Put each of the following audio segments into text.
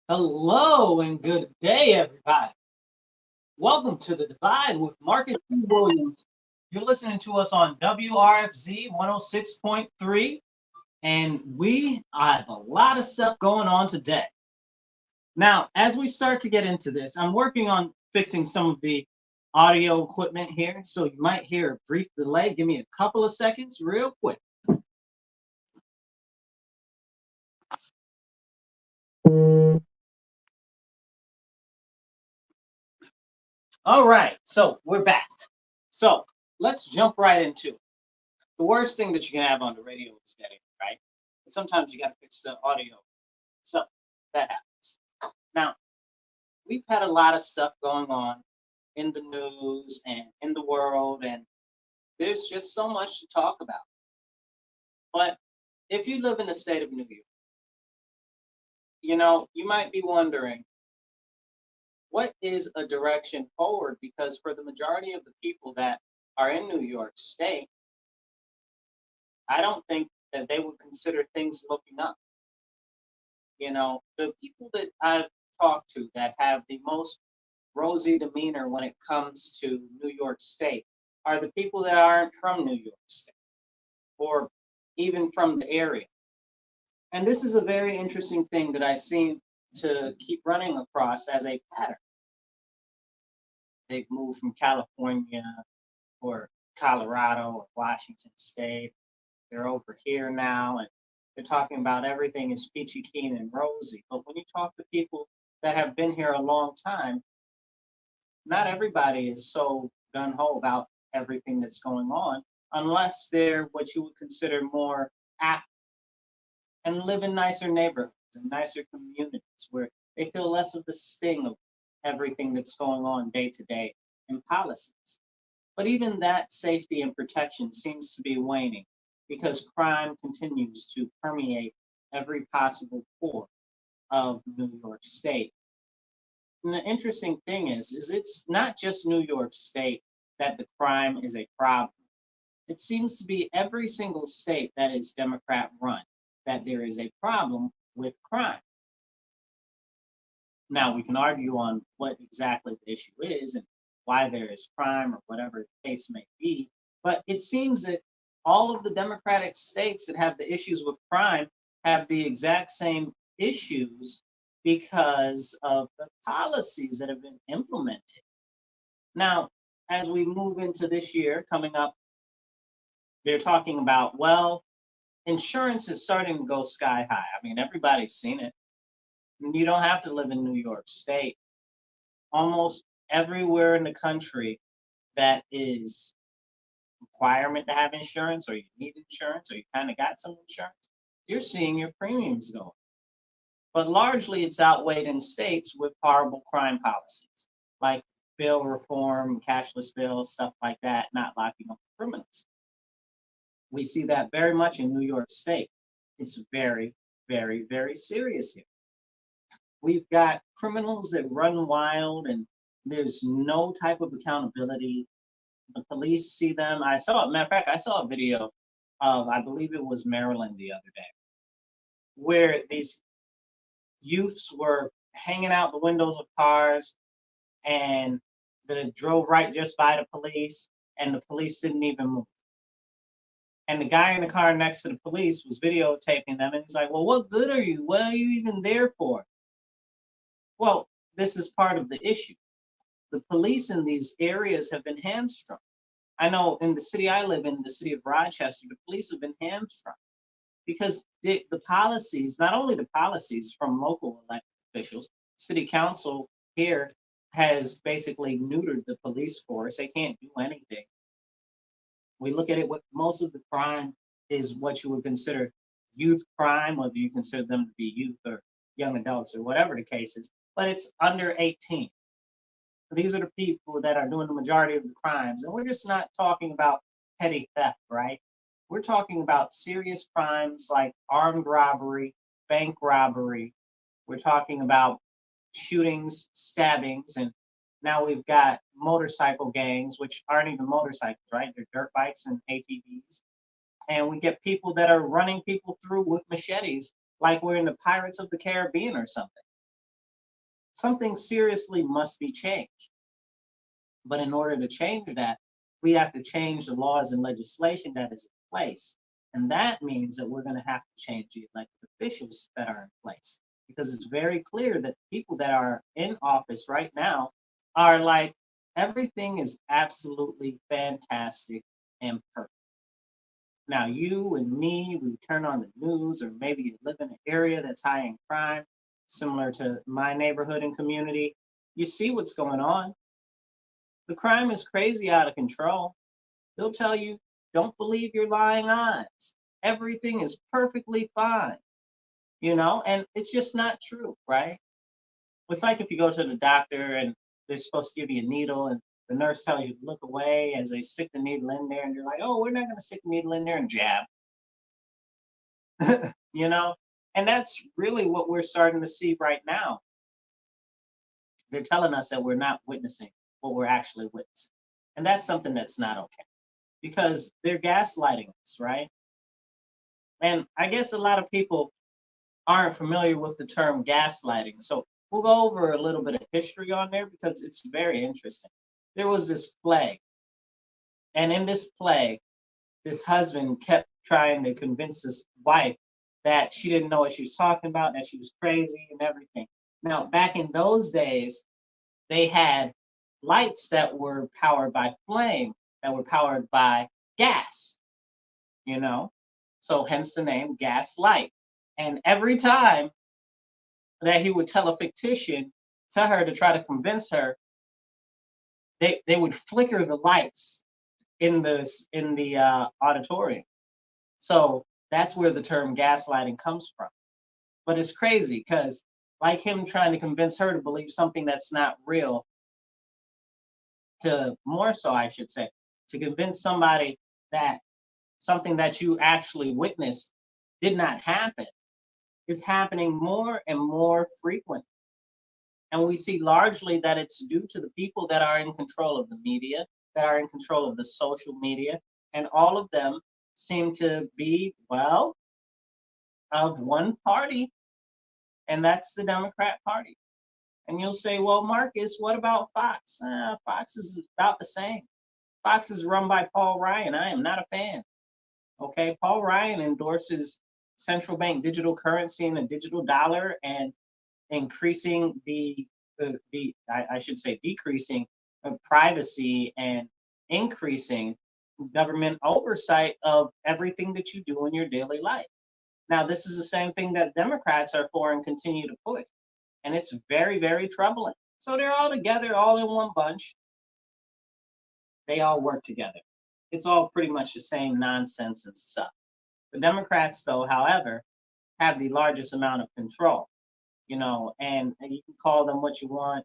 Hello and good day, everybody. Welcome to The Divide with Marcus P. Williams. You're listening to us on WRFZ 106.3, and we have a lot of stuff going on today. Now, as we start to get into this, I'm working on fixing some of the audio equipment here, so you might hear a brief delay. Give me a couple of seconds, real quick. All right, so we're back. So let's jump right into it. The worst thing that you can have on the radio is dead air, right? And sometimes you got to fix the audio. So that happens. Now, we've had a lot of stuff going on in the news and in the world, and there's just so much to talk about. But if you live in the state of New York, you might be wondering, what is a direction forward? Because for the majority of the people that are in New York State, I don't think that they would consider things looking up. The people that I've talked to that have the most rosy demeanor when it comes to New York State are the people that aren't from New York State or even from the area. And this is a very interesting thing that I seem to keep running across as a pattern. They've moved from California or Colorado or Washington State. They're over here now, and they're talking about everything is peachy keen and rosy. But when you talk to people that have been here a long time, not everybody is so gung-ho about everything that's going on, unless they're what you would consider more affluent and live in nicer neighborhoods and nicer communities where they feel less of the sting of everything that's going on day to day in policies. But even that safety and protection seems to be waning because crime continues to permeate every possible pore of New York State. And the interesting thing is it's not just New York State that the crime is a problem. It seems to be every single state that is Democrat run that there is a problem with crime. Now, we can argue on what exactly the issue is and why there is crime or whatever the case may be, but it seems that all of the Democratic states that have the issues with crime have the exact same issues because of the policies that have been implemented. Now, as we move into this year coming up, they're talking about, well, insurance is starting to go sky high. I mean, everybody's seen it. You don't have to live in New York State. Almost everywhere in the country that is requirement to have insurance or you need insurance or you kind of got some insurance, you're seeing your premiums go up. But largely it's outweighed in states with horrible crime policies, like bail reform, cashless bail, stuff like that, not locking up criminals. We see that very much in New York State. It's very, very, very serious here. We've got criminals that run wild and there's no type of accountability. The police see them. Matter of fact, I saw a video of, I believe it was Maryland the other day, where these youths were hanging out the windows of cars and they drove right just by the police and the police didn't even move. And the guy in the car next to the police was videotaping them and he's like, well, what good are you? What are you even there for? Well, this is part of the issue. The police in these areas have been hamstrung. I know in the city I live in, the city of Rochester, the police have been hamstrung because the policies, not only the policies from local elected officials, city council here has basically neutered the police force. They can't do anything. We look at it, what most of the crime is what you would consider youth crime, whether you consider them to be youth or young adults or whatever the case is, but it's under 18. These are the people that are doing the majority of the crimes. And we're just not talking about petty theft, right? We're talking about serious crimes like armed robbery, bank robbery. We're talking about shootings, stabbings, and now we've got motorcycle gangs, which aren't even motorcycles, right? They're dirt bikes and ATVs. And we get people that are running people through with machetes like we're in the Pirates of the Caribbean or something. something seriously must be changed. But in order to change that, we have to change the laws and legislation that is in place. And that means that we're going to have to change the elected officials that are in place. Because it's very clear that people that are in office right now are like, everything is absolutely fantastic and perfect. Now, you and me, we turn on the news, or maybe you live in an area that's high in crime, similar to my neighborhood and community. You see what's going on. The crime is crazy out of control. They'll tell you, don't believe your lying eyes. Everything is perfectly fine, and it's just not true, right? It's like if you go to the doctor and they're supposed to give you a needle and the nurse tells you to look away as they stick the needle in there and you're like, oh, we're not going to stick the needle in there and jab, you know? And that's really what we're starting to see right now. They're telling us that we're not witnessing what we're actually witnessing. And that's something that's not okay because they're gaslighting us, right? And I guess a lot of people aren't familiar with the term gaslighting. So we'll go over a little bit of history on there because it's very interesting. There was this plague, and in this plague, this husband kept trying to convince his wife that she didn't know what she was talking about, that she was crazy and everything. Now, back in those days, they had lights that were powered by flame, that were powered by gas, you know? So hence the name gas light. And every time that he would tell a fictitious to her to try to convince her, they would flicker the lights in the auditorium. So that's where the term gaslighting comes from. But it's crazy because like him trying to convince her to believe something that's not real, to more so I should say, to convince somebody that something that you actually witnessed did not happen is happening more and more frequently. And we see largely that it's due to the people that are in control of the media, that are in control of the social media, and all of them seem to be, well, of one party, and that's the Democrat Party. And you'll say, well, Marcus, what about Fox? Fox is about the same. Fox is run by Paul Ryan. I am not a fan. Okay, Paul Ryan endorses central bank digital currency and a digital dollar and increasing I should say decreasing privacy and increasing government oversight of everything that you do in your daily life. Now, this is the same thing that Democrats are for and continue to push, and it's very, very troubling. So they're all together, all in one bunch. They all work together. It's all pretty much the same nonsense and stuff. The Democrats, though, however, have the largest amount of control, and you can call them what you want,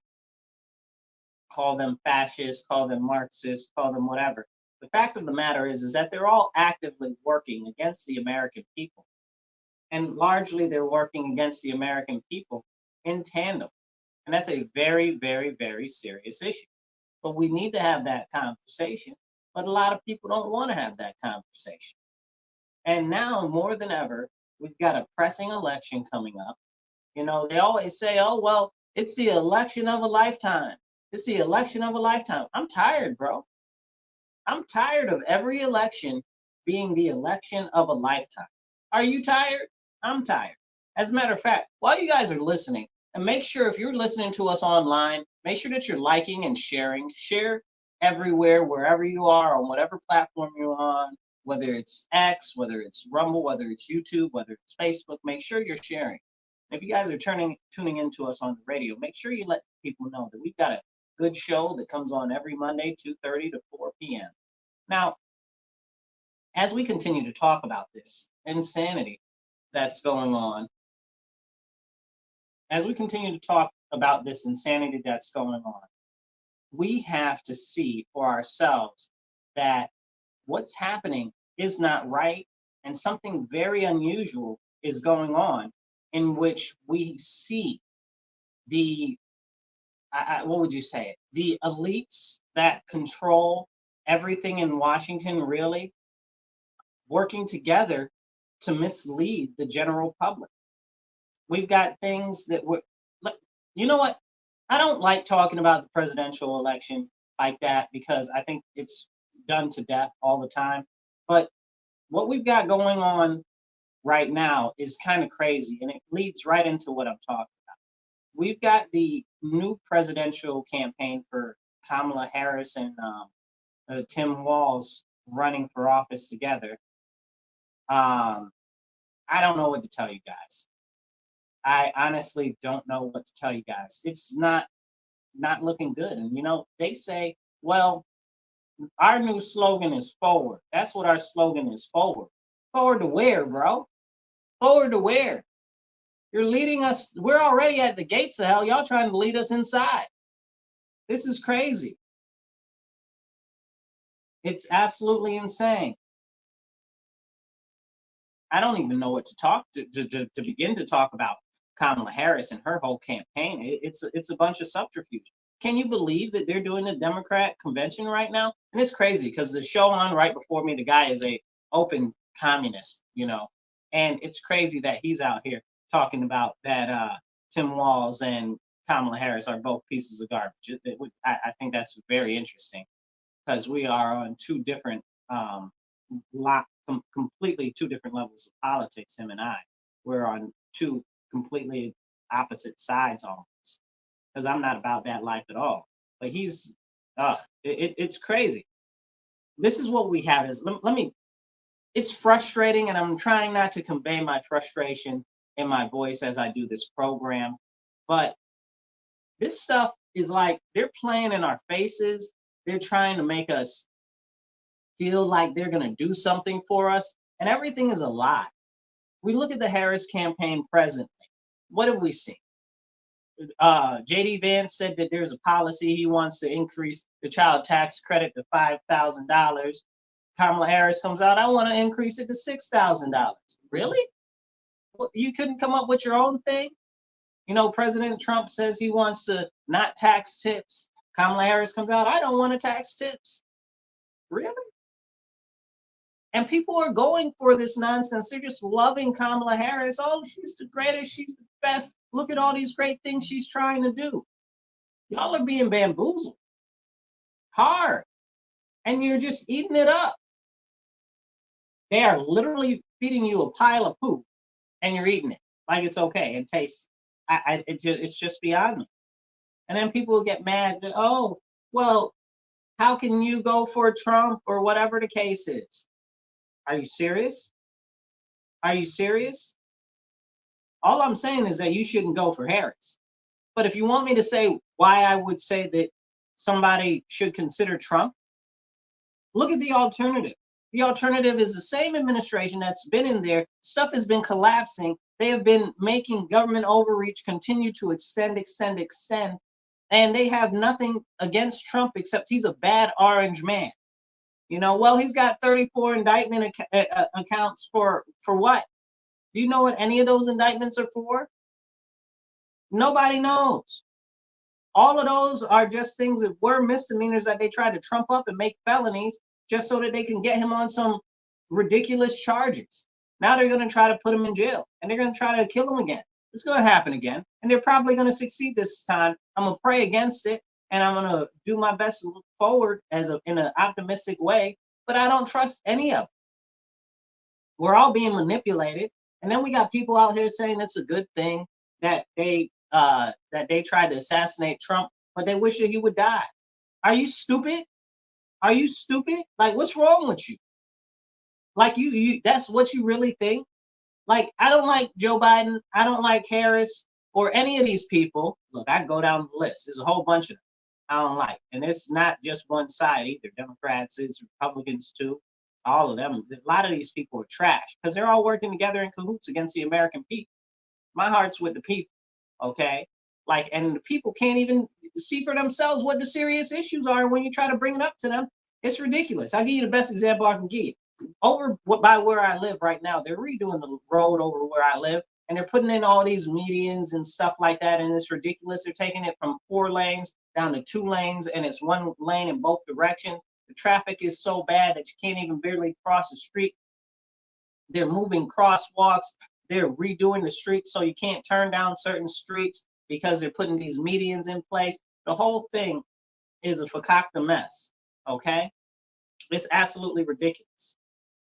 call them fascist, call them Marxist, call them whatever. The fact of the matter is that they're all actively working against the American people. And largely they're working against the American people in tandem. And that's a very, very, very serious issue. But we need to have that conversation. But a lot of people don't want to have that conversation. And now more than ever, we've got a pressing election coming up. They always say, oh, well, it's the election of a lifetime. It's the election of a lifetime. I'm tired, bro. I'm tired of every election being the election of a lifetime. Are you tired? I'm tired. As a matter of fact, while you guys are listening, and make sure if you're listening to us online, make sure that you're liking and sharing. Share everywhere, wherever you are, on whatever platform you're on, whether it's X, whether it's Rumble, whether it's YouTube, whether it's Facebook, make sure you're sharing. If you guys are tuning into us on the radio, make sure you let people know that we've got a good show that comes on every Monday, 2:30 to 4 p.m. Now, as we continue to talk about this insanity that's going on, as we continue to talk about this insanity that's going on, we have to see for ourselves that what's happening is not right and something very unusual is going on in which we see the what would you say it? The elites that control everything in Washington really working together to mislead the general public. We've got things that you know what? I don't like talking about the presidential election like that because I think it's done to death all the time. But what we've got going on right now is kind of crazy, and it leads right into what I'm talking. We've got the new presidential campaign for Kamala Harris and Tim Walz running for office together. Um, I don't know what to tell you guys. I honestly don't know what to tell you guys. It's not looking good. And they say, well, our new slogan is forward. That's what our slogan is, forward. Forward to where, bro? Forward to where? You're leading us. We're already at the gates of hell. Y'all trying to lead us inside. This is crazy. It's absolutely insane. I don't even know what to talk to begin to talk about Kamala Harris and her whole campaign. It's a bunch of subterfuge. Can you believe that they're doing a Democrat convention right now? And it's crazy because the show on right before me, the guy is a open communist. And it's crazy that he's out here talking about that Tim Walz and Kamala Harris are both pieces of garbage. I think that's very interesting because we are on two different completely two different levels of politics, him and I. We're on two completely opposite sides almost. Because I'm not about that life at all. But he's it's crazy. This is what we have is let me it's frustrating, and I'm trying not to convey my frustration in my voice as I do this program. But this stuff is like they're playing in our faces. They're trying to make us feel like they're going to do something for us, and everything is a lie. We look at the Harris campaign presently. What have we seen? JD Vance said that there's a policy he wants to increase the child tax credit to $5,000. Kamala Harris comes out, I want to increase it to $6,000. Really? Well, you couldn't come up with your own thing? President Trump says he wants to not tax tips. Kamala Harris comes out, I don't want to tax tips. Really? And people are going for this nonsense. They're just loving Kamala Harris. Oh, she's the greatest. She's the best. Look at all these great things she's trying to do. Y'all are being bamboozled hard. And you're just eating it up. They are literally feeding you a pile of poop and you're eating it like it's okay and tastes. It's just beyond me. And then people will get mad that, oh, well, how can you go for Trump or whatever the case is? Are you serious? Are you serious? All I'm saying is that you shouldn't go for Harris. But if you want me to say why I would say that somebody should consider Trump, look at the alternative. The alternative is the same administration that's been in there. Stuff has been collapsing. They have been making government overreach continue to extend. And they have nothing against Trump except he's a bad orange man. Well, he's got 34 indictment accounts for what? Do you know what any of those indictments are for? Nobody knows. All of those are just things that were misdemeanors that they tried to trump up and make felonies just so that they can get him on some ridiculous charges. Now they're going to try to put him in jail and they're going to try to kill him again. It's going to happen again. And they're probably going to succeed this time. I'm going to pray against it and I'm going to do my best to look forward in an optimistic way. But I don't trust any of it. We're all being manipulated. And then we got people out here saying it's a good thing that they tried to assassinate Trump, but they wish that he would die. Are you stupid? Are you stupid? Like, what's wrong with you? Like, you that's what you really think? Like, I don't like Joe Biden. I don't like Harris or any of these people. Look, I go down the list. There's a whole bunch of them I don't like. And it's not just one side either. Democrats, it's Republicans too. All of them. A lot of these people are trash because they're all working together in cahoots against the American people. My heart's with the people, okay? Like, and the people can't even see for themselves what the serious issues are when you try to bring it up to them. It's ridiculous. I'll give you the best example I can give you. Over by where I live right now, they're redoing the road over where I live, and they're putting in all these medians and stuff like that, and it's ridiculous. They're taking it from 4 lanes down to 2 lanes, and it's 1 lane in both directions. The traffic is so bad that you can't even barely cross the street. They're moving crosswalks. They're redoing the streets so you can't turn down certain streets. because they're putting these medians in place. The whole thing is a fakakta mess, okay? It's absolutely ridiculous.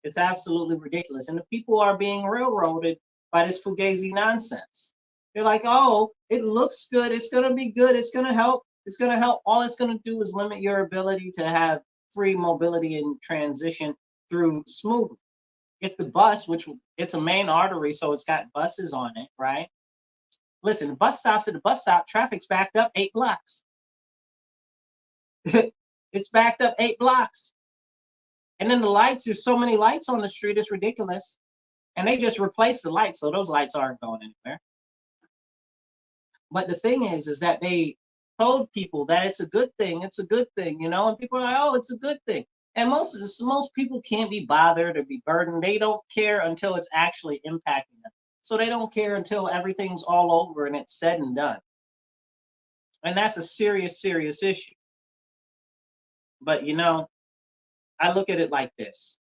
It's absolutely ridiculous. And the people are being railroaded by this fugazi nonsense. They're like, oh, it looks good. It's going to be good. It's going to help. It's going to help. All it's going to do is limit your ability to have free mobility and transition through smoothly. If the bus, which it's a main artery, so it's got buses on it, right? Listen, the bus stops at the bus stop, traffic's backed up 8 blocks. It's backed up 8 blocks. And then the lights, there's so many lights on the street, it's ridiculous. And they just replaced the lights, so those lights aren't going anywhere. But the thing is that they told people that it's a good thing, you know, and people are like, oh, it's a good thing. And most people can't be bothered or be burdened. They don't care until it's actually impacting them. So they don't care until everything's all over and it's said and done. And that's a serious, serious issue. But, you know, I look at it like this.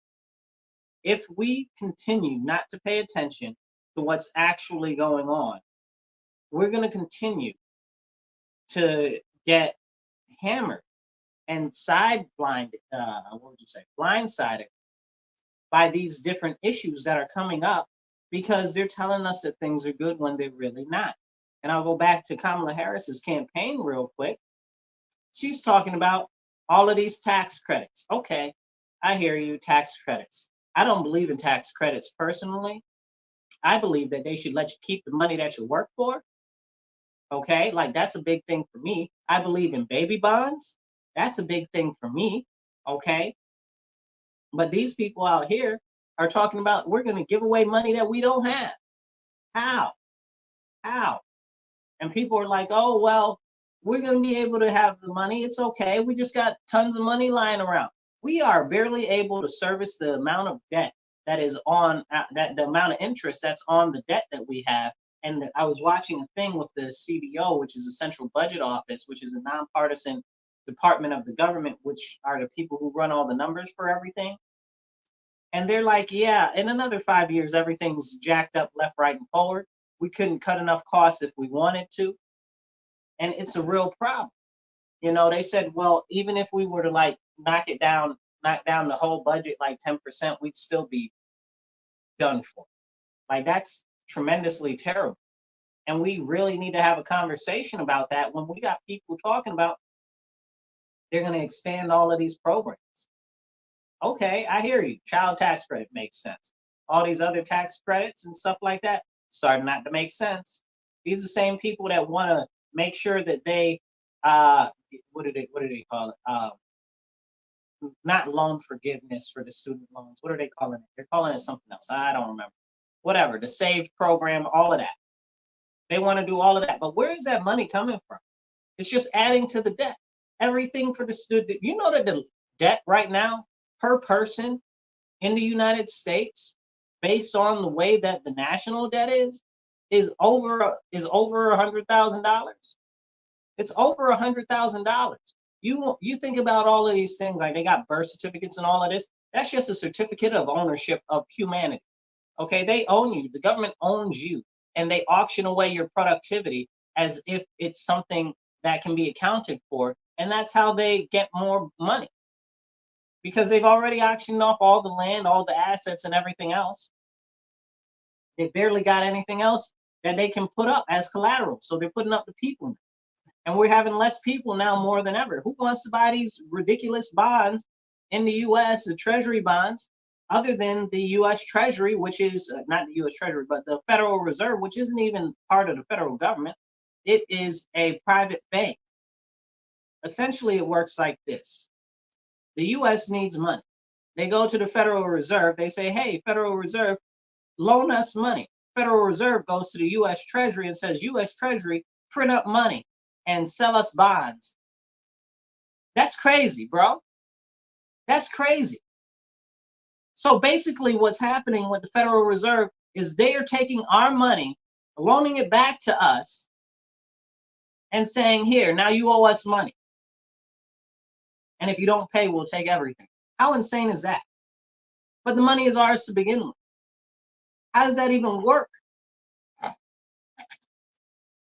If we continue not to pay attention to what's actually going on, we're going to continue to get hammered and blindsided by these different issues that are coming up because they're telling us that things are good when they're really not. And I'll go back to Kamala Harris's campaign real quick. She's talking about all of these tax credits. Okay, I hear you, tax credits. I don't believe in tax credits personally. I believe that they should let you keep the money that you work for. Okay, like that's a big thing for me. I believe in baby bonds. That's a big thing for me. Okay, but these people out here are talking about we're going to give away money that we don't have. How? How? And people are like, oh, well, we're going to be able to have the money. It's okay. We just got tons of money lying around. We are barely able to service the amount of debt that is on the amount of interest that's on the debt that we have. And I was watching a thing with the CBO, which is the Central Budget Office, which is a nonpartisan department of the government, which are the people who run all the numbers for everything. And they're like, yeah, in another 5 years, everything's jacked up left, right, and forward. We couldn't cut enough costs if we wanted to. And it's a real problem. You know, they said, well, even if we were to like knock down the whole budget like 10%, we'd still be done for. Like that's tremendously terrible. And we really need to have a conversation about that when we got people talking about they're going to expand all of these programs. Okay, I hear you. Child tax credit makes sense. All these other tax credits and stuff like that starting not to make sense. These are the same people that want to make sure that they what do they call it? Not loan forgiveness for the student loans. What are they calling it? They're calling it something else. I don't remember. Whatever, the SAVE program, all of that. They want to do all of that. But where is that money coming from? It's just adding to the debt. Everything for the student. You know that the debt right now per person in the United States, based on the way that the national debt is over $100,000. It's over $100,000. You think about all of these things, like they got birth certificates and all of this. That's just a certificate of ownership of humanity. Okay, they own you. The government owns you, and they auction away your productivity as if it's something that can be accounted for, and that's how they get more money. Because they've already auctioned off all the land, all the assets, and everything else. They barely got anything else that they can put up as collateral. So they're putting up the people. And we're having less people now more than ever. Who wants to buy these ridiculous bonds in the US, the Treasury bonds, other than the US Treasury, which is not the US Treasury, but the Federal Reserve, which isn't even part of the federal government. It is a private bank. Essentially, it works like this. The US needs money. They go to the Federal Reserve. They say, hey, Federal Reserve, loan us money. Federal Reserve goes to the US Treasury and says, US Treasury, print up money and sell us bonds. That's crazy, bro. That's crazy. So basically what's happening with the Federal Reserve is they are taking our money, loaning it back to us, and saying, here, now you owe us money. And if you don't pay, we'll take everything. How insane is that? But the money is ours to begin with. How does that even work?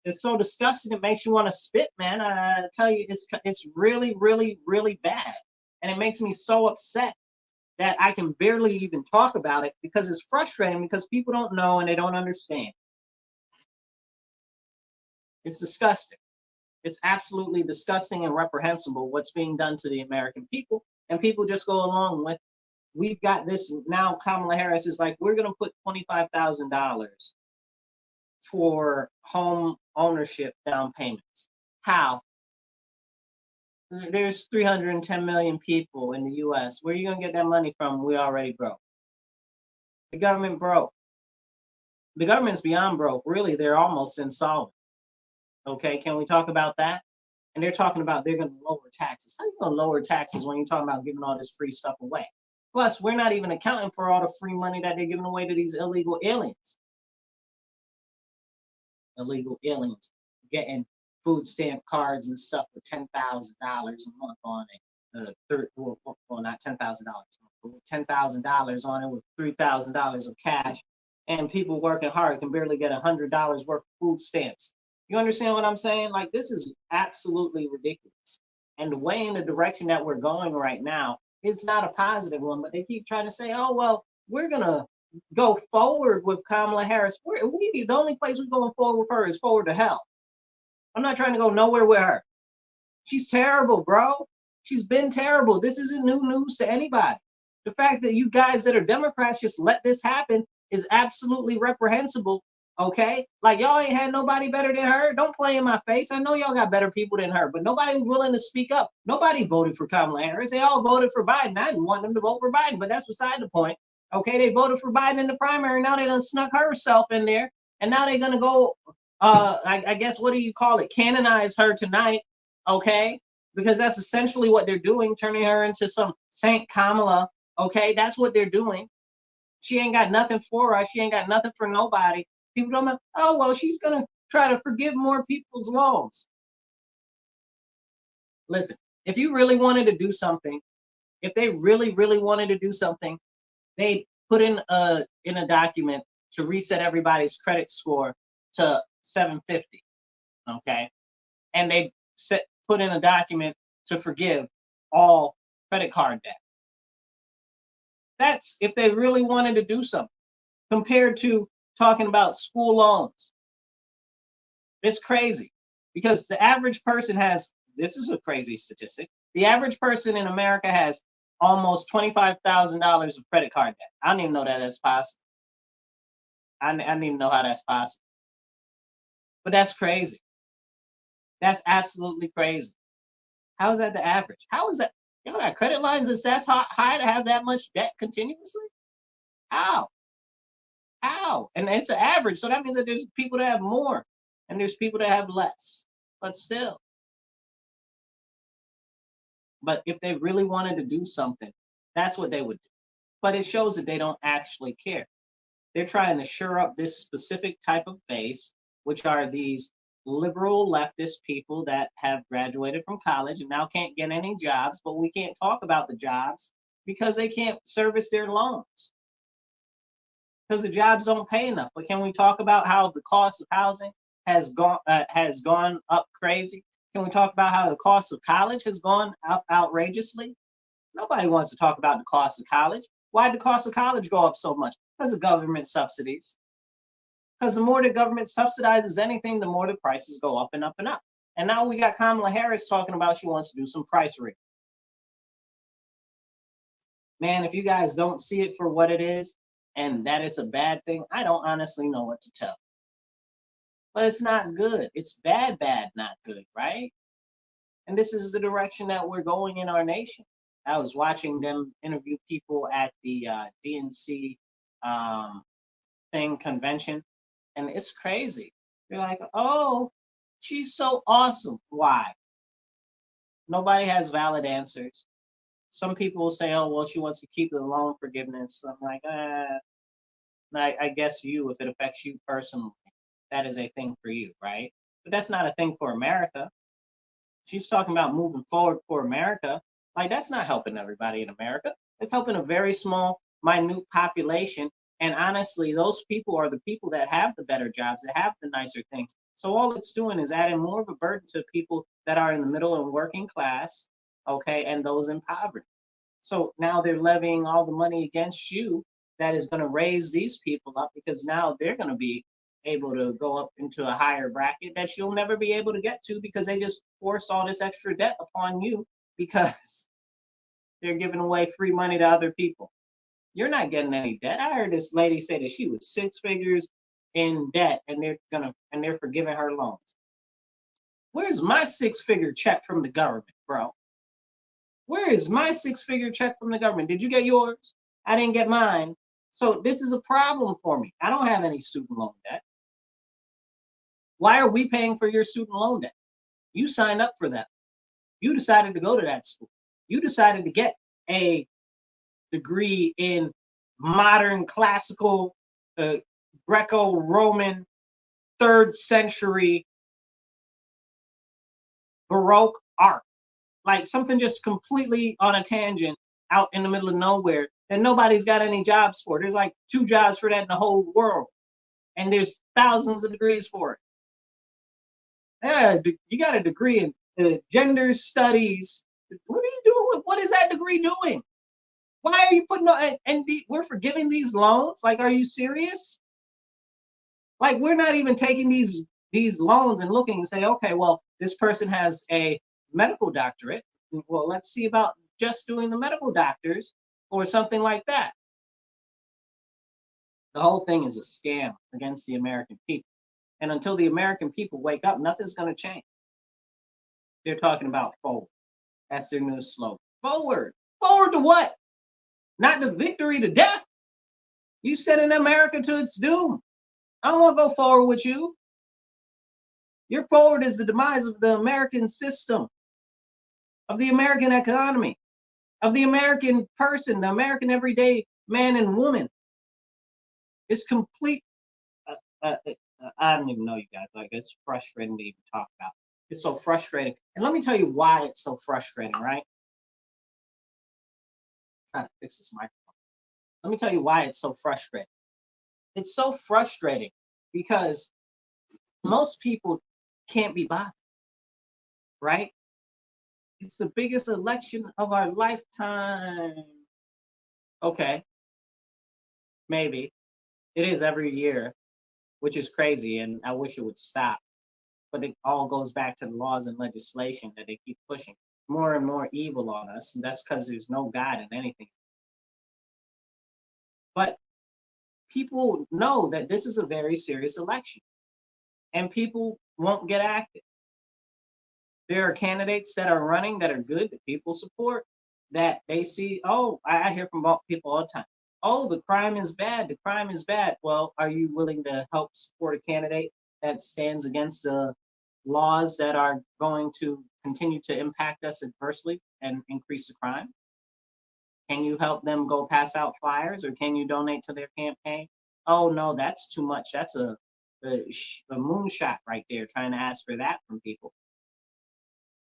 It's so disgusting. It makes you want to spit, man. I tell you, it's really, really, really bad, and it makes me so upset that I can barely even talk about it because it's frustrating because people don't know and they don't understand. It's disgusting. It's absolutely disgusting and reprehensible what's being done to the American people, and people just go along with. We've got this now. Kamala Harris is like, we're going to put $25,000 for home ownership down payments. How? There's 310 million people in the U.S. Where are you going to get that money from? We already broke. The government broke. The government's beyond broke. Really, they're almost insolvent. Okay, can we talk about that? And they're talking about they're going to lower taxes. How are you going to lower taxes when you're talking about giving all this free stuff away? Plus, we're not even accounting for all the free money that they're giving away to these illegal aliens. Illegal aliens getting food stamp cards and stuff with $10,000 a month on it. Well, not $10,000, $10,000 on it with $3,000 of cash, and people working hard can barely get $100 worth of food stamps. You understand what I'm saying? Like, this is absolutely ridiculous. And the way in the direction that we're going right now is not a positive one, but they keep trying to say, oh, well, we're going to go forward with Kamala Harris. The only place we're going forward with her is forward to hell. I'm not trying to go nowhere with her. She's terrible, bro. She's been terrible. This isn't new news to anybody. The fact that you guys that are Democrats just let this happen is absolutely reprehensible. Okay? Like, y'all ain't had nobody better than her. Don't play in my face. I know y'all got better people than her, but nobody was willing to speak up. Nobody voted for Kamala Harris. They all voted for Biden. I didn't want them to vote for Biden, but that's beside the point. Okay, they voted for Biden in the primary. Now they done snuck herself in there, and now they're gonna go. I guess, what do you call it? Canonize her tonight. Okay, because that's essentially what they're doing, turning her into some Saint Kamala. Okay, that's what they're doing. She ain't got nothing for us. She ain't got nothing for nobody. People don't know. Oh well, she's gonna try to forgive more people's loans. Listen, if you really wanted to do something, if they really, really wanted to do something, they put in a document to reset everybody's credit score to 750. Okay, and they put in a document to forgive all credit card debt. That's if they really wanted to do something, compared to talking about school loans. It's crazy because the average person has, this is a crazy statistic, the average person in America has almost $25,000 of credit card debt. I don't even know that that's possible. I don't even know how that's possible. But that's crazy. That's absolutely crazy. How is that the average? How is that? You know, got credit lines that's high to have that much debt continuously? How? How? And it's an average. So that means that there's people that have more and there's people that have less. But still. But if they really wanted to do something, that's what they would do. But it shows that they don't actually care. They're trying to shore up this specific type of base, which are these liberal leftist people that have graduated from college and now can't get any jobs, but we can't talk about the jobs because they can't service their loans because the jobs don't pay enough. But can we talk about how the cost of housing has gone up crazy? Can we talk about how the cost of college has gone up outrageously? Nobody wants to talk about the cost of college. Why did the cost of college go up so much? Because of government subsidies. Because the more the government subsidizes anything, the more the prices go up and up and up. And now we got Kamala Harris talking about she wants to do some price rigging. Man, if you guys don't see it for what it is and that it's a bad thing, I don't honestly know what to tell. But it's not good. It's bad, not good, right? And this is the direction that we're going in our nation. I was watching them interview people at the DNC convention, and it's crazy. They're like, oh, she's so awesome. Why? Nobody has valid answers. Some people will say, oh, well, she wants to keep the loan forgiveness. I'm like, I guess if it affects you personally, that is a thing for you, right? But that's not a thing for America. She's talking about moving forward for America. Like, that's not helping everybody in America. It's helping a very small, minute population. And honestly, those people are the people that have the better jobs, that have the nicer things. So all it's doing is adding more of a burden to people that are in the middle and working class, okay, and those in poverty. So now they're levying all the money against you that is going to raise these people up because now they're going to be able to go up into a higher bracket that you'll never be able to get to because they just force all this extra debt upon you because they're giving away free money to other people. You're not getting any debt. I heard this lady say that she was 6 figures in debt and they're forgiving her loans. Where's my 6-figure check from the government, bro? Where is my 6-figure check from the government? Did you get yours? I didn't get mine. So this is a problem for me. I don't have any student loan debt. Why are we paying for your student loan debt? You signed up for that. You decided to go to that school. You decided to get a degree in modern classical Greco-Roman 3rd century Baroque art. Like something just completely on a tangent out in the middle of nowhere that nobody's got any jobs for. There's like 2 jobs for that in the whole world. And there's thousands of degrees for it. Yeah, you got a degree in gender studies. What are you doing? What is that degree doing? Why are you putting on, and we're forgiving these loans? Like, are you serious? Like, we're not even taking these loans and looking and say, okay, well, this person has a medical doctorate. Well, let's see about just doing the medical doctors or something like that. The whole thing is a scam against the American people. And until the American people wake up, nothing's going to change. They're talking about forward. That's their new slogan. Forward. Forward to what? Not to victory, to death. You sending America to its doom. I don't want to go forward with you. Your forward is the demise of the American system, of the American economy, of the American person, the American everyday man and woman. It's complete. I don't even know, you guys. Like, it's frustrating to even talk about. It's so frustrating. And let me tell you why it's so frustrating, right? I'm trying to fix this microphone. Let me tell you why it's so frustrating. It's so frustrating because most people can't be bothered, right? It's the biggest election of our lifetime. Okay, maybe. It is every year, which is crazy, and I wish it would stop. But it all goes back to the laws and legislation that they keep pushing more and more evil on us. And that's because there's no God in anything. But people know that this is a very serious election, and people won't get active. There are candidates that are running that are good, that people support, that they see, oh, I hear from people all the time. Oh, the crime is bad. The crime is bad. Well, are you willing to help support a candidate that stands against the laws that are going to continue to impact us adversely and increase the crime? Can you help them go pass out flyers, or can you donate to their campaign? Oh, no, that's too much. That's a moonshot right there, trying to ask for that from people.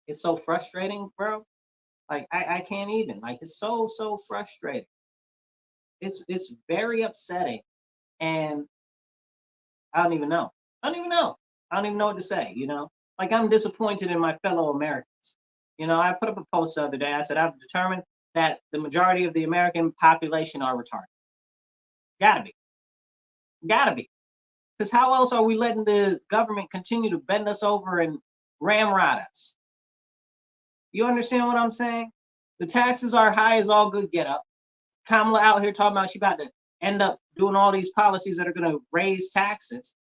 It's so frustrating, bro. Like, I can't even. Like, it's so frustrating. It's very upsetting, and I don't even know. I don't even know. I don't even know what to say. Like, I'm disappointed in my fellow Americans. I put up a post the other day. I said I've determined that the majority of the American population are retarded. Gotta be. Gotta be. Because how else are we letting the government continue to bend us over and ramrod us? You understand what I'm saying? The taxes are high as all good get up. Kamala out here talking about she about to end up doing all these policies that are going to raise taxes.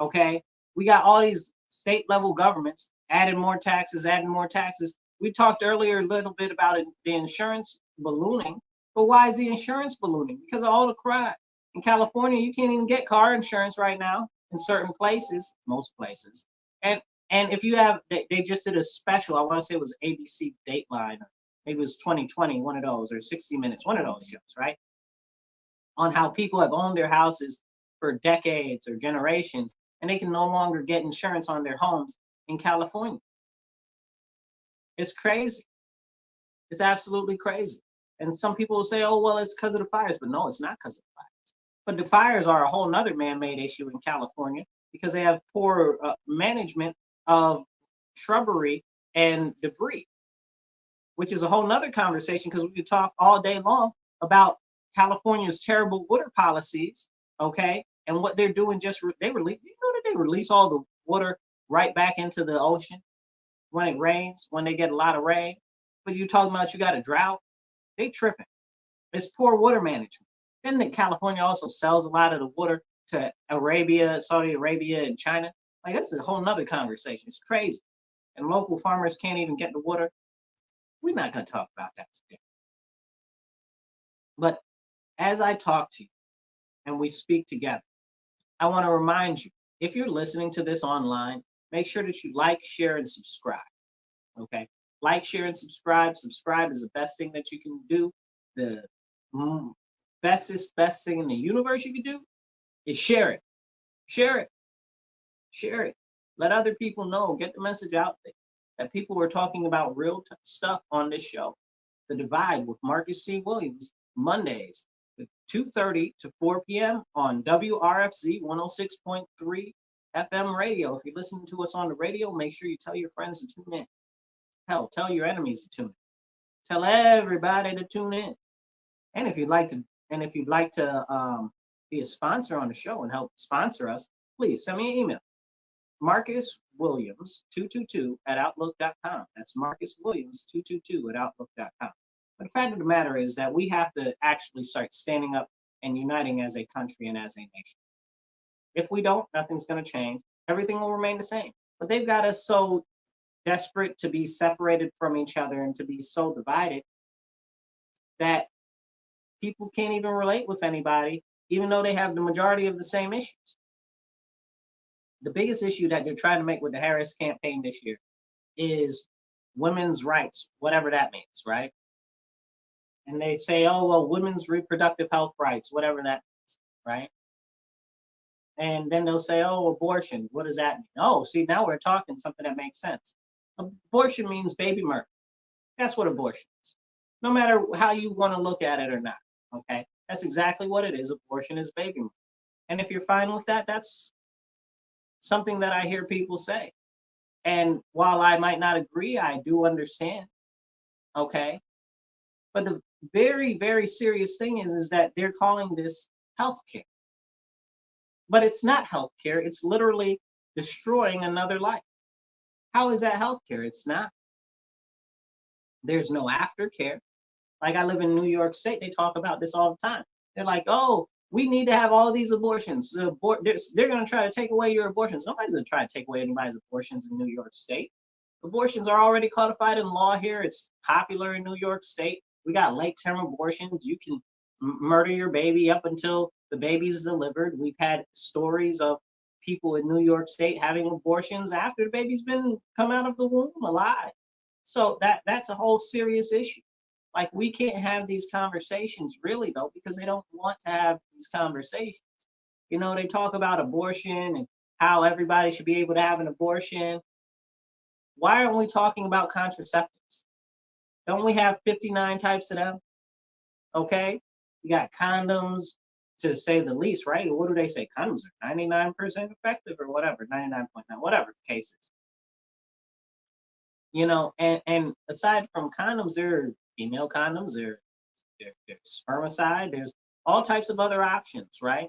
Okay, we got all these state level governments adding more taxes, adding more taxes. We talked earlier a little bit about it, the insurance ballooning, but why is the insurance ballooning? Because of all the crime. In California, you can't even get car insurance right now in certain places, most places. And if you have, they just did a special. I want to say it was ABC Dateline, or maybe it was 2020, one of those, or 60 Minutes, one of those shows, right? On how people have owned their houses for decades or generations, and they can no longer get insurance on their homes in California. It's crazy. It's absolutely crazy. And some people will say, oh, well, it's because of the fires. But no, it's not because of the fires. But the fires are a whole nother man-made issue in California. because they have poor management of shrubbery and debris, which is a whole nother conversation because we could talk all day long about California's terrible water policies, okay, and what they're doing. They release, you know, that they release all the water right back into the ocean when it rains, when they get a lot of rain. But you talking about you got a drought? They tripping. It's poor water management. Then California also sells a lot of the water to Arabia, Saudi Arabia, and China. Like, that's a whole nother conversation. It's crazy. And local farmers can't even get the water. We're not going to talk about that today. But as I talk to you and we speak together, I want to remind you, if you're listening to this online, make sure that you like, share, and subscribe. Okay? Like, share, and subscribe. Subscribe is the best thing that you can do. The best thing in the universe you can do is share it. Share it. Share it. Let other people know. Get the message out there that people are talking about real stuff on this show. The Divide with Marcus C. Williams, Mondays, 2:30 to 4 p.m. on WRFZ 106.3 FM radio. If you're listening to us on the radio, make sure you tell your friends to tune in. Hell, tell your enemies to tune in. Tell everybody to tune in. And if you'd like to, be a sponsor on the show and help sponsor us, please send me an email. MarcusWilliams222@outlook.com. That's MarcusWilliams222@outlook.com. But the fact of the matter is that we have to actually start standing up and uniting as a country and as a nation. If we don't, nothing's going to change. Everything will remain the same. But they've got us so desperate to be separated from each other and to be so divided that people can't even relate with anybody, even though they have the majority of the same issues. The biggest issue that they're trying to make with the Harris campaign this year is women's rights, whatever that means, right? And they say, oh, well, women's reproductive health rights, whatever that means, right? And then they'll say, oh, abortion, what does that mean? Oh, see, now we're talking something that makes sense. Abortion means baby murder. That's what abortion is. No matter how you want to look at it or not, okay? That's exactly what it is. Abortion is baby murder. And if you're fine with that, that's something that I hear people say. And while I might not agree, I do understand, okay? But the very, very serious thing is that they're calling this healthcare. But it's not healthcare. It's literally destroying another life. How is that healthcare? It's not. There's no aftercare. Like, I live in New York State. They talk about this all the time. They're like, oh, we need to have all these abortions. They're going to try to take away your abortions. Nobody's going to try to take away anybody's abortions in New York State. Abortions are already codified in law here. It's popular in New York State. We got late-term abortions. You can murder your baby up until the baby's delivered. We've had stories of people in New York State having abortions after the baby's been come out of the womb alive. So that's a whole serious issue. Like, we can't have these conversations really, though, because they don't want to have these conversations. You know, they talk about abortion and how everybody should be able to have an abortion. Why aren't we talking about contraceptives? Don't we have 59 types of them? Okay, you got condoms, to say the least, right? What do they say? Condoms are 99% effective or whatever, 99.9, whatever the case is. You know, and aside from condoms, there are female condoms, there's spermicide, there's all types of other options, right?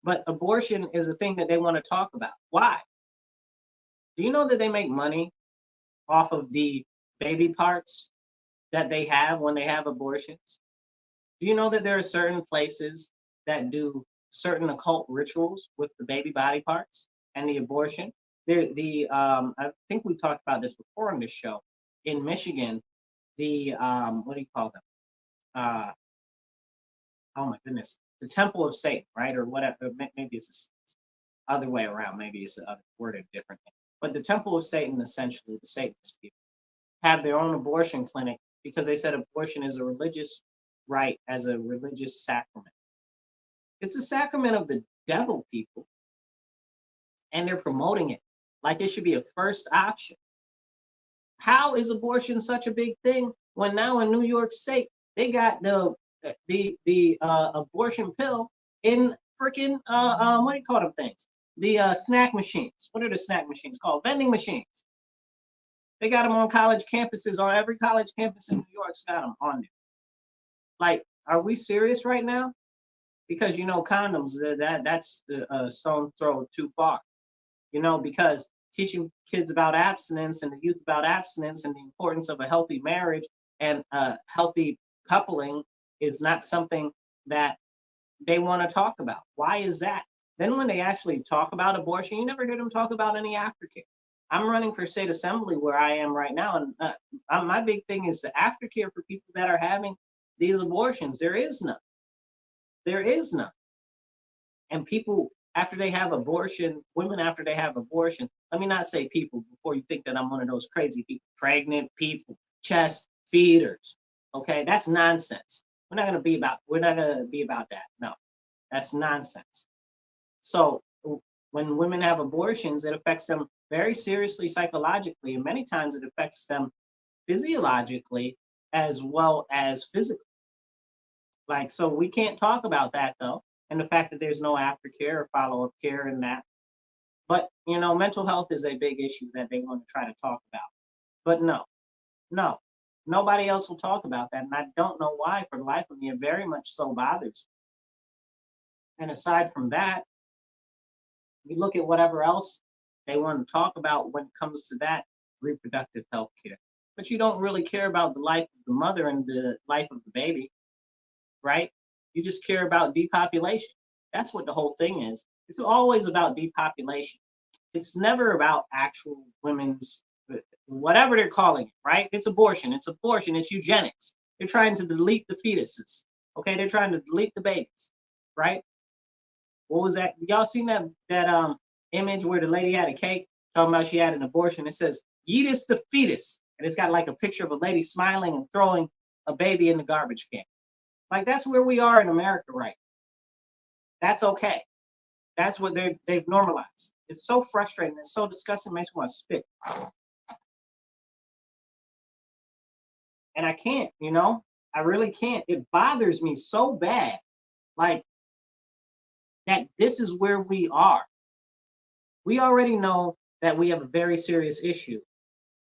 But abortion is the thing that they want to talk about. Why? Do you know that they make money off of the baby parts that they have when they have abortions? Do you know that there are certain places that do certain occult rituals with the baby body parts and the abortion? I think we talked about this before on this show. In Michigan, what do you call them? Oh my goodness, the Temple of Satan, right? Or whatever. Maybe it's the other way around. Maybe it's worded differently. But the Temple of Satan, essentially, the Satanist people, have their own abortion clinic because they said abortion is a religious right, as a religious sacrament. It's a sacrament of the devil, people. And they're promoting it like it should be a first option. How is abortion such a big thing when now in New York State they got the abortion pill in freaking what do you call them things? the snack machines. What are the snack machines called? Vending machines. They got them on college campuses. On every college campus in New York's got them on there. Like, are we serious right now? Because condoms, that's a stone's throw too far. Because teaching kids about abstinence and the youth about abstinence and the importance of a healthy marriage and a healthy coupling is not something that they want to talk about. Why is that? Then when they actually talk about abortion, you never hear them talk about any aftercare. I'm running for state assembly where I am right now, and my big thing is the aftercare for people that are having these abortions. There is none. There is none. And people, after they have abortion, women after they have abortion, let me not say people before you think that I'm one of those crazy people, pregnant people, chest feeders. Okay, that's nonsense. We're not gonna be about that. No, that's nonsense. So when women have abortions, it affects them very seriously psychologically, and many times it affects them physiologically as well as physically. Like, so we can't talk about that though, and the fact that there's no aftercare or follow-up care in that. But mental health is a big issue that they want to try to talk about. But no, nobody else will talk about that, and I don't know why. For the life of me, it very much so bothers me. And aside from that, you look at whatever else they want to talk about when it comes to that reproductive health care. But you don't really care about the life of the mother and the life of the baby, right? You just care about depopulation. That's what the whole thing is. It's always about depopulation. It's never about actual women's, whatever they're calling it, right? It's abortion. It's abortion. It's eugenics. They're trying to delete the fetuses. Okay, they're trying to delete the babies, right? What was that? Y'all seen that image where the lady had a cake talking about she had an abortion? It says "Yeetus the fetus," and it's got like a picture of a lady smiling and throwing a baby in the garbage can. Like, that's where we are in America right now. That's okay. That's what they've normalized. It's so frustrating. It's so disgusting. It makes me want to spit. And I can't. I really can't. It bothers me so bad. Like, that this is where we are. We already know that we have a very serious issue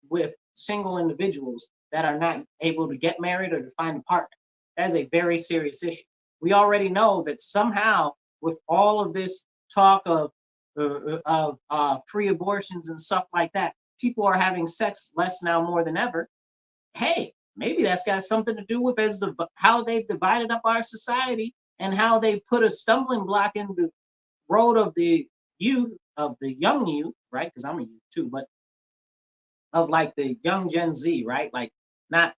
with single individuals that are not able to get married or to find a partner. That is a very serious issue. We already know that somehow, with all of this talk of free abortions and stuff like that, people are having sex less now more than ever. Hey, maybe that's got something to do with how they've divided up our society and how they put a stumbling block in the road of the youth, of the young youth, right? Because I'm a youth too, but of like the young Gen Z, right? Like, not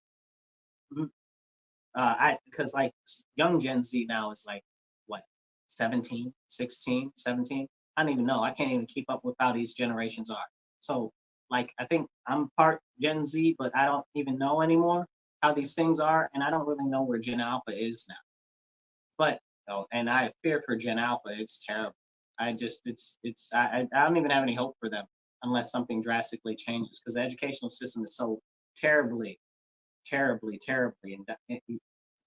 because like young Gen Z now is like what, 17, 16, 17? I don't even know. I can't even keep up with how these generations are. So like, I think I'm part Gen Z, but I don't even know anymore how these things are, and I don't really know where Gen Alpha is now. But and I fear for Gen Alpha. It's terrible. I don't even have any hope for them unless something drastically changes, because the educational system is so terribly, terribly, terribly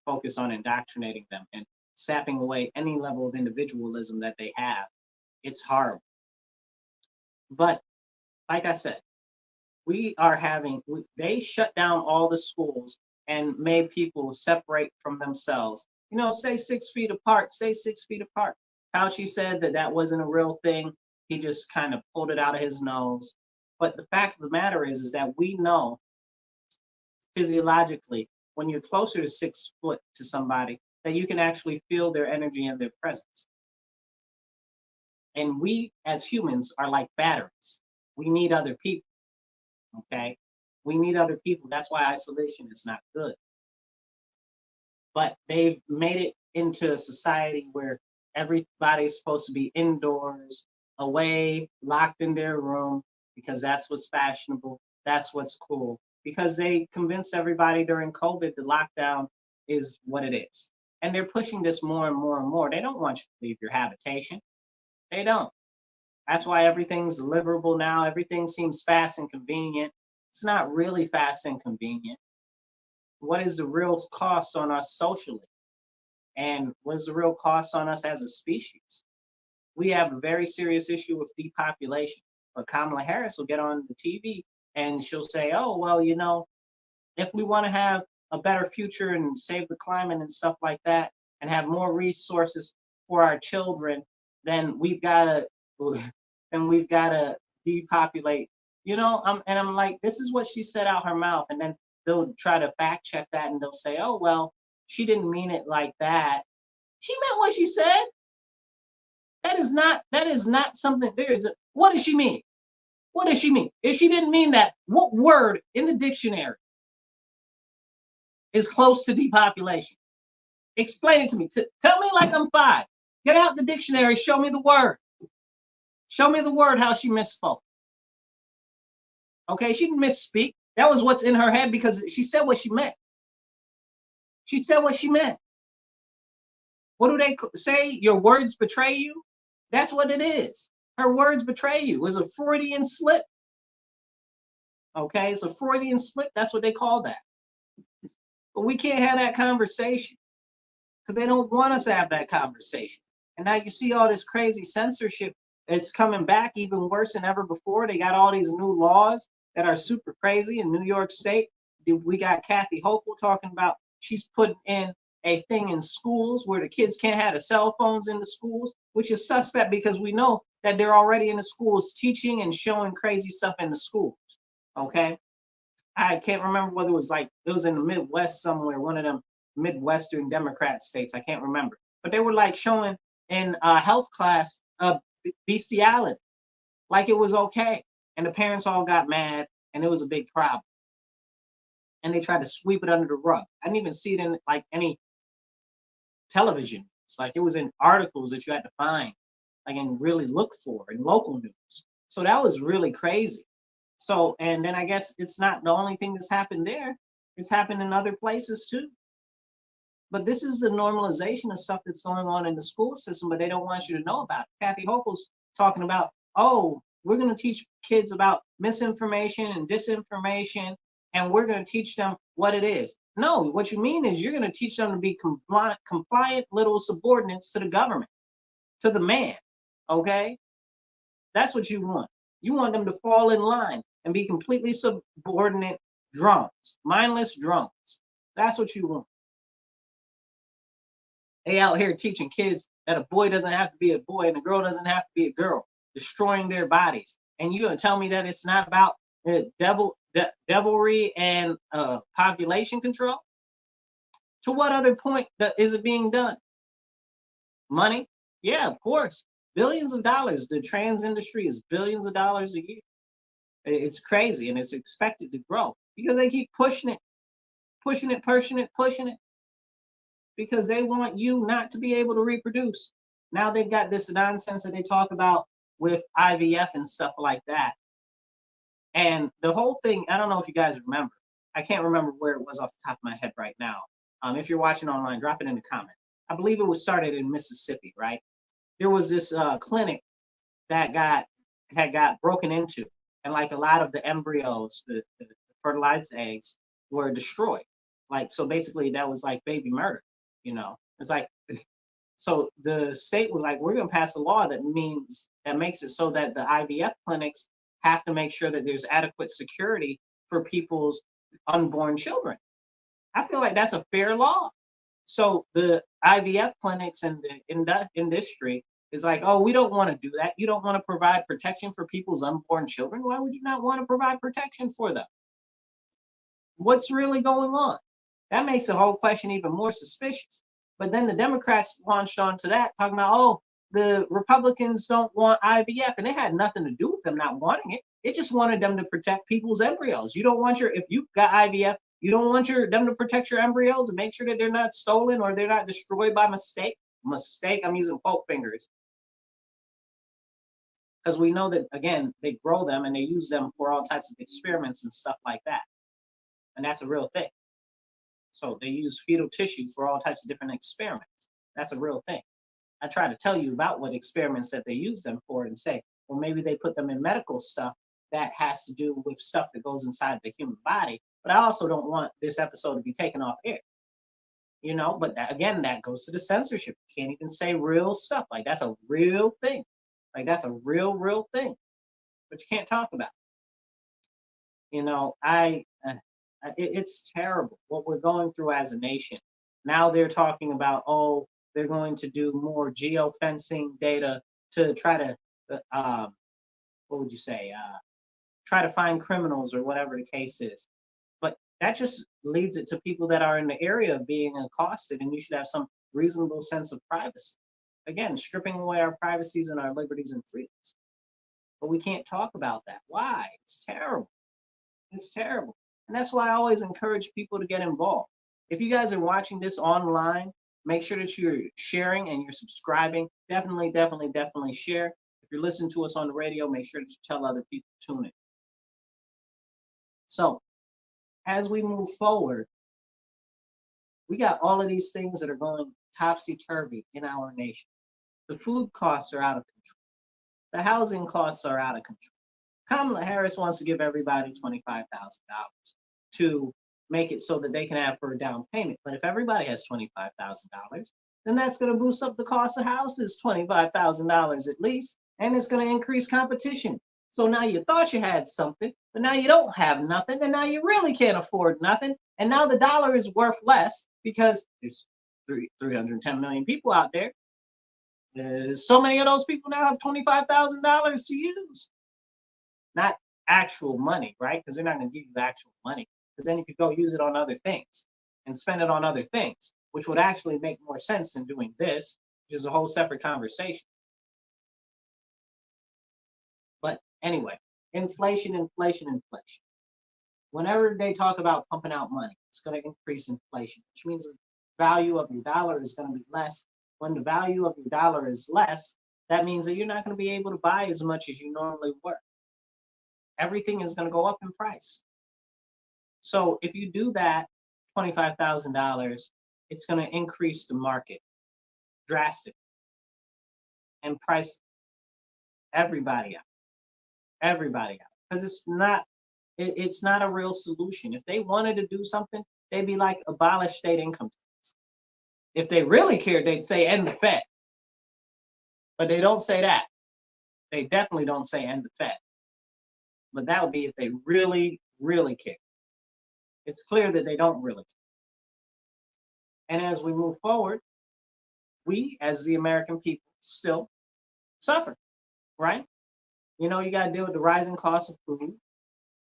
focused on indoctrinating them and sapping away any level of individualism that they have. It's horrible. But like I said, they shut down all the schools and made people separate from themselves. Stay 6 feet apart, stay 6 feet apart. Fauci said that wasn't a real thing. He just kind of pulled it out of his nose. But the fact of the matter is that we know physiologically, when you're closer to 6 foot to somebody, that you can actually feel their energy and their presence. And we as humans are like batteries. We need other people. Okay? We need other people. That's why isolation is not good. But they've made it into a society where everybody's supposed to be indoors, away, locked in their room, because that's what's fashionable, that's what's cool. Because they convinced everybody during COVID the lockdown is what it is. And they're pushing this more and more and more. They don't want you to leave your habitation. They don't. That's why everything's deliverable now. Everything seems fast and convenient. It's not really fast and convenient. What is the real cost on us socially? And what is the real cost on us as a species? we have a very serious issue with depopulation. But Kamala Harris will get on the TV and she'll say, oh, well, you know, if we want to have a better future and save the climate and stuff like that and have more resources for our children, then we've got to then we've got to depopulate. You know, I'm like, this is what she said out her mouth, and then they'll try to fact check that and they'll say, oh well, she didn't mean it like that. She meant what she said. That is not something what does she mean? What does she mean? If she didn't mean that, what word in the dictionary is close to depopulation? Explain it to me. Tell me like I'm 5. Get out the dictionary, show me the word. Show me the word how she misspoke. Okay, she didn't misspeak. That was what's in her head because she said what she meant. She said what she meant. What do they say? Your words betray you? That's what it is. Her words betray you. It was a Freudian slip. Okay, it's a Freudian slip. That's what they call that. But we can't have that conversation because they don't want us to have that conversation. And now you see all this crazy censorship. It's coming back even worse than ever before. They got all these new laws that are super crazy in New York State. We got Kathy Hochul talking about she's putting in a thing in schools where the kids can't have the cell phones in the schools, which is suspect because we know that they're already in the schools teaching and showing crazy stuff in the schools. Okay. I can't remember whether it was in the Midwest somewhere, one of them Midwestern Democrat states. I can't remember. But they were like showing in health class bestiality, like it was okay. And the parents all got mad and it was a big problem. And they tried to sweep it under the rug. I didn't even see it in like any television. It's like it was in articles that you had to find, like and really look for in local news. So that was really crazy. So, and then I guess it's not the only thing that's happened there. It's happened in other places too. But this is the normalization of stuff that's going on in the school system, but they don't want you to know about it. Kathy Hochul's talking about, oh, we're going to teach kids about misinformation and disinformation, and we're going to teach them what it is. No, what you mean is you're going to teach them to be compliant little subordinates to the government, to the man, okay? That's what you want. You want them to fall in line and be completely subordinate drones, mindless drones. That's what you want. They out here teaching kids that a boy doesn't have to be a boy and a girl doesn't have to be a girl, destroying their bodies. And you're gonna tell me that it's not about devilry and population control? To what other point is it being done? Money? Yeah, of course. Billions of dollars. The trans industry is billions of dollars a year. It's crazy, and it's expected to grow because they keep pushing it, pushing it, pushing it, pushing it, because they want you not to be able to reproduce. Now they've got this nonsense that they talk about with IVF and stuff like that. And the whole thing, I don't know if you guys remember. I can't remember where it was off the top of my head right now. If you're watching online, drop it in the comment. I believe it was started in Mississippi, right? There was this clinic that had got broken into, and like a lot of the embryos, the fertilized eggs, were destroyed. Like, so basically that was like baby murder, you know. It's like, so the state was like, we're gonna pass a law that makes it so that the IVF clinics have to make sure that there's adequate security for people's unborn children. I feel like that's a fair law. So the IVF clinics and the industry is like, oh, we don't want to do that. You don't want to provide protection for people's unborn children. Why would you not want to provide protection for them? What's really going on? That makes the whole question even more suspicious. But then the Democrats launched onto that, talking about, oh, the Republicans don't want IVF, and it had nothing to do with them not wanting it. It just wanted them to protect people's embryos. You don't want if you've got IVF, you don't want them to protect your embryos and make sure that they're not stolen or they're not destroyed by mistake. Mistake, I'm using quote fingers. Because we know that, again, they grow them and they use them for all types of experiments and stuff like that. And that's a real thing. So they use fetal tissue for all types of different experiments. That's a real thing. I try to tell you about what experiments that they use them for and say, well, maybe they put them in medical stuff that has to do with stuff that goes inside the human body. But I also don't want this episode to be taken off air. you know, but that, again, that goes to the censorship. You can't even say real stuff. Like that's a real thing. Like that's a real thing, but you can't talk about. You know, it's terrible what we're going through as a nation. Now they're talking about, oh, they're going to do more geofencing data to try to, what would you say, try to find criminals or whatever the case is. But that just leads it to people that are in the area of being accosted, and you should have some reasonable sense of privacy. Again, stripping away our privacies and our liberties and freedoms. But we can't talk about that. Why? It's terrible. It's terrible. And that's why I always encourage people to get involved. If you guys are watching this online, make sure that you're sharing and you're subscribing. Definitely share. If you're listening to us on the radio, make sure that you tell other people to tune in. So, as we move forward, we got all of these things that are going topsy-turvy in our nation. The food costs are out of control. The housing costs are out of control. Kamala Harris wants to give everybody $25,000 to make it so that they can have for a down payment. But if everybody has $25,000, then that's going to boost up the cost of houses $25,000 at least, and it's going to increase competition. So now you thought you had something, but now you don't have nothing, and now you really can't afford nothing, and now the dollar is worth less because there's 310 million people out there. So many of those people now have $25,000 to use. Not actual money, right? Because they're not going to give you the actual money. Because then you could go use it on other things and spend it on other things, which would actually make more sense than doing this, which is a whole separate conversation. But anyway, inflation. Whenever they talk about pumping out money, it's going to increase inflation, which means the value of your dollar is going to be less. When the value of your dollar is less, that means that you're not going to be able to buy as much as you normally were. Everything is going to go up in price. So if you do that, $25,000, it's going to increase the market drastically and price everybody out, because it's not a real solution. If they wanted to do something, they'd be like abolish state income tax. If they really cared, they'd say end the Fed, but they don't say that. They definitely don't say end the Fed. But that would be if they really care. It's clear that they don't really care. And as we move forward, we, as the American people, still suffer, right? You know, you got to deal with the rising cost of food.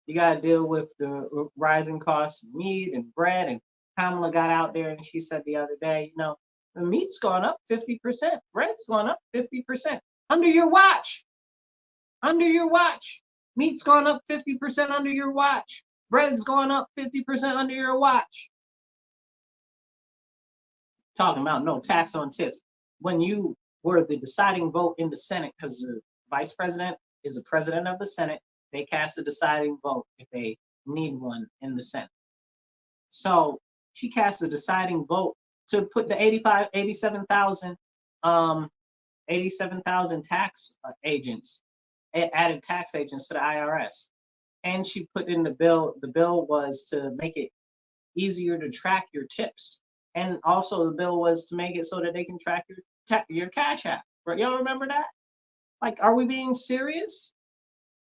You got to deal with the rising cost of meat and bread. And Kamala got out there and she said the other day, you know, the meat's gone up 50%. Bread's gone up 50%. Under your watch. Under your watch. Meat's gone up 50% under your watch. Bread's gone up 50% under your watch. Talking about no tax on tips. When you were the deciding vote in the Senate, because the vice president is the president of the Senate, they cast a deciding vote if they need one in the Senate. So she cast a deciding vote to put the 87,000 tax agents, added tax agents to the IRS. And she put in the bill was to make it easier to track your tips. And also the bill was to make it so that they can track your Cash App. Right? Y'all remember that? Like, are we being serious?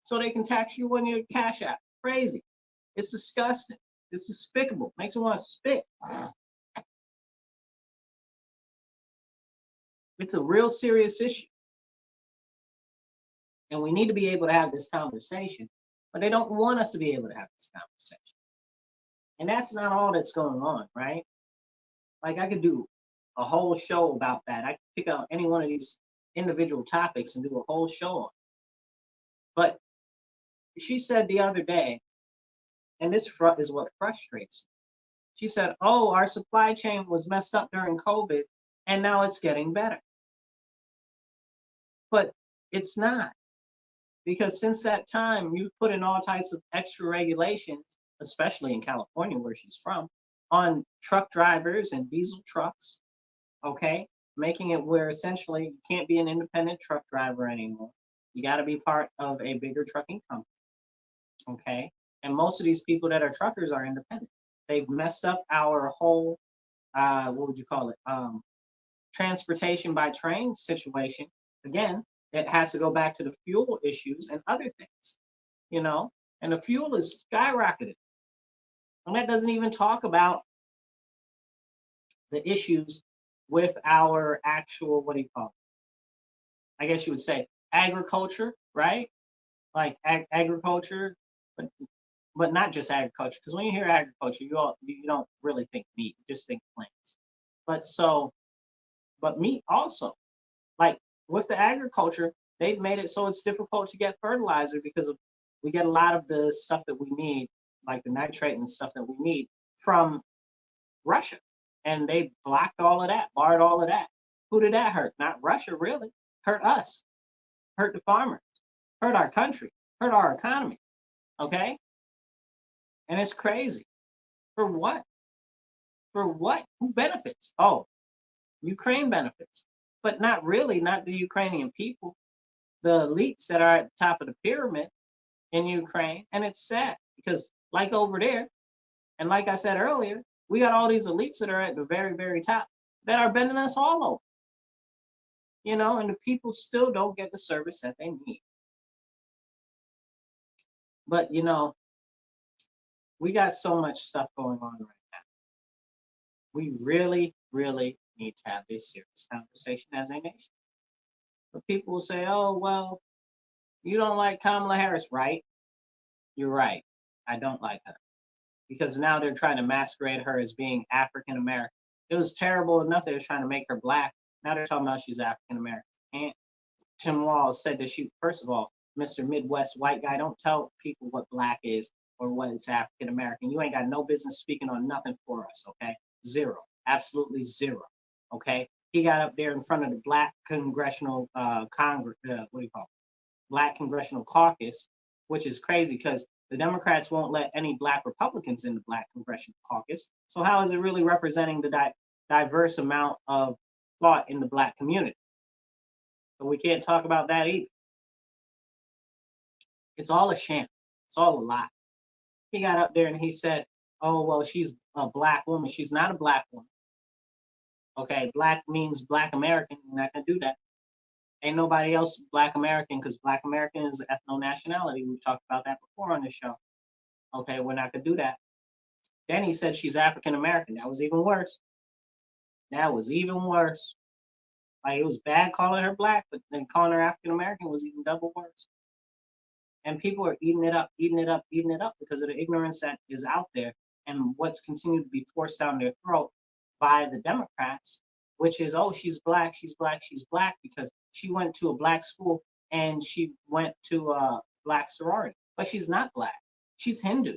So they can tax you on your Cash App. Crazy. It's disgusting. It's despicable. Makes me want to spit. It's a real serious issue. And we need to be able to have this conversation, but they don't want us to be able to have this conversation. And that's not all that's going on, right? Like, I could do a whole show about that. I could pick out any one of these individual topics and do a whole show on it. But she said the other day, and this is what frustrates me. She said, oh, our supply chain was messed up during COVID, and now it's getting better. But it's not. Because since that time, you've put in all types of extra regulations, especially in California, where she's from, on truck drivers and diesel trucks, okay? Making it where essentially you can't be an independent truck driver anymore. You got to be part of a bigger trucking company, okay? And most of these people that are truckers are independent. They've messed up our whole what would you call it? Transportation by train situation. Again, it has to go back to the fuel issues and other things, you know, and the fuel is skyrocketed. And that doesn't even talk about the issues with our actual, what do you call it? I guess you would say agriculture, right? Like agriculture, but but not just agriculture. Because when you hear agriculture, you don't really think meat, you just think plants. But so, but meat also, like with the agriculture, they've made it so it's difficult to get fertilizer because of we get a lot of the stuff that we need, like the nitrate and stuff that we need from Russia. And they blocked all of that, barred all of that. Who did that hurt? Not Russia, really. Hurt us, hurt the farmers, hurt our country, hurt our economy. Okay? And it's crazy. For what? For what? Who benefits? Oh, Ukraine benefits. But not really, not the Ukrainian people, the elites that are at the top of the pyramid in Ukraine. And it's sad because, like over there, and like I said earlier, we got all these elites that are at the very, very top that are bending us all over, you know, and the people still don't get the service that they need. But, you know, we got so much stuff going on right now. We really, really need to have this serious conversation as a nation. But people will say, oh, well, you don't like Kamala Harris, right? You're right. I don't like her. Because now they're trying to masquerade her as being African American. It was terrible enough they were trying to make her black. Now they're talking about she's African American. And Tim Walz said that she, first of all, Mr. Midwest white guy, don't tell people what black is or what it's African American. You ain't got no business speaking on nothing for us, okay? Zero. Absolutely zero. Okay? He got up there in front of the Black Congressional Congress, what do you call it? Black Congressional Caucus, which is crazy because the Democrats won't let any Black Republicans in the Black Congressional Caucus. So how is it really representing the diverse amount of thought in the Black community? But we can't talk about that either. It's all a sham. It's all a lie. He got up there and he said, oh, well, she's a Black woman. She's not a Black woman. Okay, Black means Black American. We're not going to do that. Ain't nobody else Black American because Black American is ethno-nationality. We've talked about that before on this show. Okay, we're not going to do that. Then he said she's African American. That was even worse. That was even worse. Like, it was bad calling her Black, but then calling her African American was even double worse. And people are eating it up, eating it up, eating it up because of the ignorance that is out there and what's continued to be forced down their throat by the Democrats, which is, oh, she's Black, she's Black, she's Black because she went to a Black school and she went to a Black sorority. But she's not Black. She's Hindu.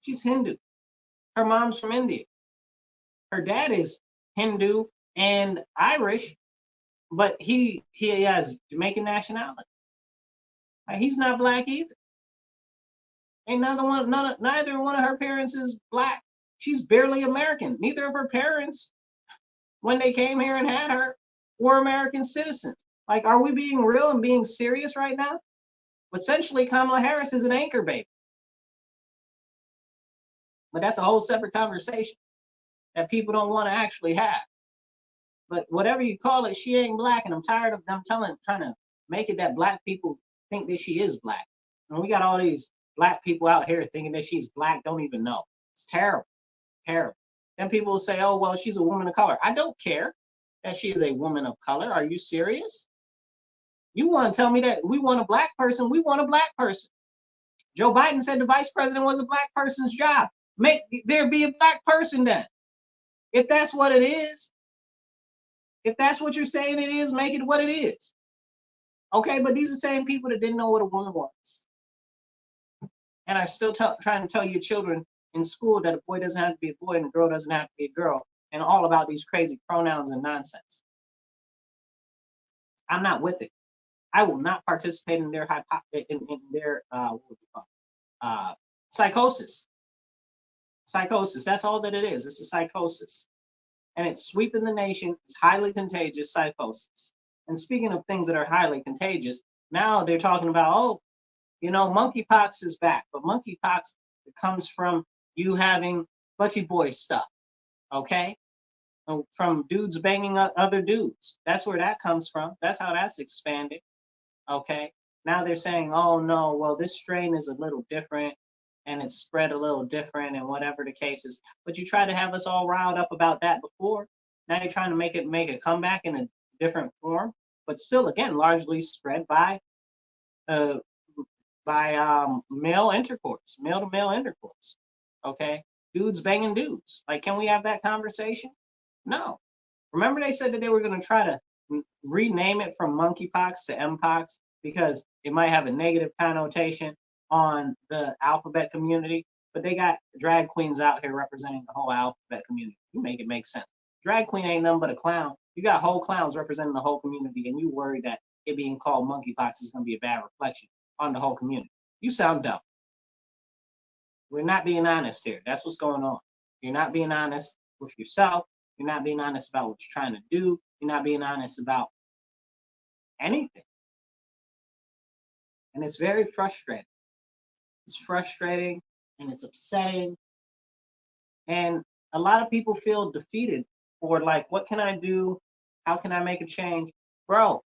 She's Hindu. Her mom's from India. Her dad is Hindu and Irish, but he has Jamaican nationality. He's not Black either. Ain't neither one of her parents is Black. She's barely American. Neither of her parents, when they came here and had her, were American citizens. Like, are we being real and being serious right now? Essentially, Kamala Harris is an anchor baby. But that's a whole separate conversation that people don't want to actually have. But whatever you call it, she ain't Black, and I'm tired of them trying to make it that Black people think that she is Black. And we got all these Black people out here thinking that she's Black, don't even know. It's terrible, terrible. Then people will say, oh, well, she's a woman of color. I don't care that she is a woman of color. Are you serious? You want to tell me that we want a Black person? We want a Black person. Joe Biden said the vice president was a Black person's job. Make there be a Black person then. If that's what it is, if that's what you're saying it is, make it what it is. Okay, but these are the same people that didn't know what a woman was. And are still trying to tell your children in school that a boy doesn't have to be a boy and a girl doesn't have to be a girl, and all about these crazy pronouns and nonsense. I'm not with it. I will not participate in their what would you call it? Psychosis. Psychosis. That's all that it is. It's a psychosis, and it's sweeping the nation. It's highly contagious psychosis. And speaking of things that are highly contagious, now they're talking about, oh, you know, monkeypox is back, but monkeypox comes from you having budgie boy stuff, okay? from dudes banging other dudes. That's where that comes from. That's how that's expanded. Okay. Now they're saying, oh no, well, this strain is a little different and it's spread a little different and whatever the case is. But you tried to have us all riled up about that before. Now you're trying to make a comeback in a different form, but still, again, largely spread uh, by male intercourse, male to male intercourse. Okay. Dudes banging dudes. Like, can we have that conversation? No. Remember they said that they were going to try to rename it from monkeypox to mpox because it might have a negative connotation on the alphabet community, but they got drag queens out here representing the whole alphabet community. You make it make sense. Drag queen ain't nothing but a clown. You got whole clowns representing the whole community, and you worry that it being called monkeypox is going to be a bad reflection on the whole community. You sound dumb. We're not being honest here. That's what's going on. You're not being honest with yourself. You're not being honest about what you're trying to do. You're not being honest about anything. And it's very frustrating. It's frustrating and it's upsetting. And a lot of people feel defeated or like, what can I do? How can I make a change? Bro,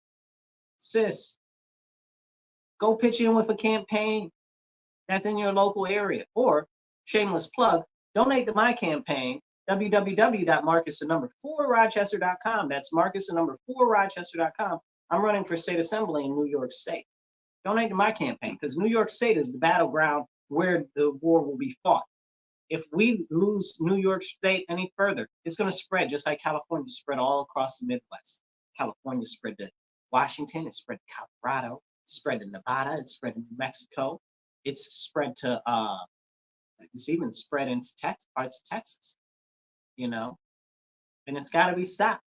sis, go pitch in with a campaign that's in your local area. Or, shameless plug, donate to my campaign, www.marcus4rochester.com. That's Marcus4rochester.com. I'm running for state assembly in New York State. Donate to my campaign because New York State is the battleground where the war will be fought. If we lose New York State any further, it's going to spread just like California spread all across the Midwest. California spread to Washington, it spread to Colorado, it spread to Nevada, it spread to New Mexico, it's spread to it's even spread into Texas, parts of Texas, you know, and it's got to be stopped.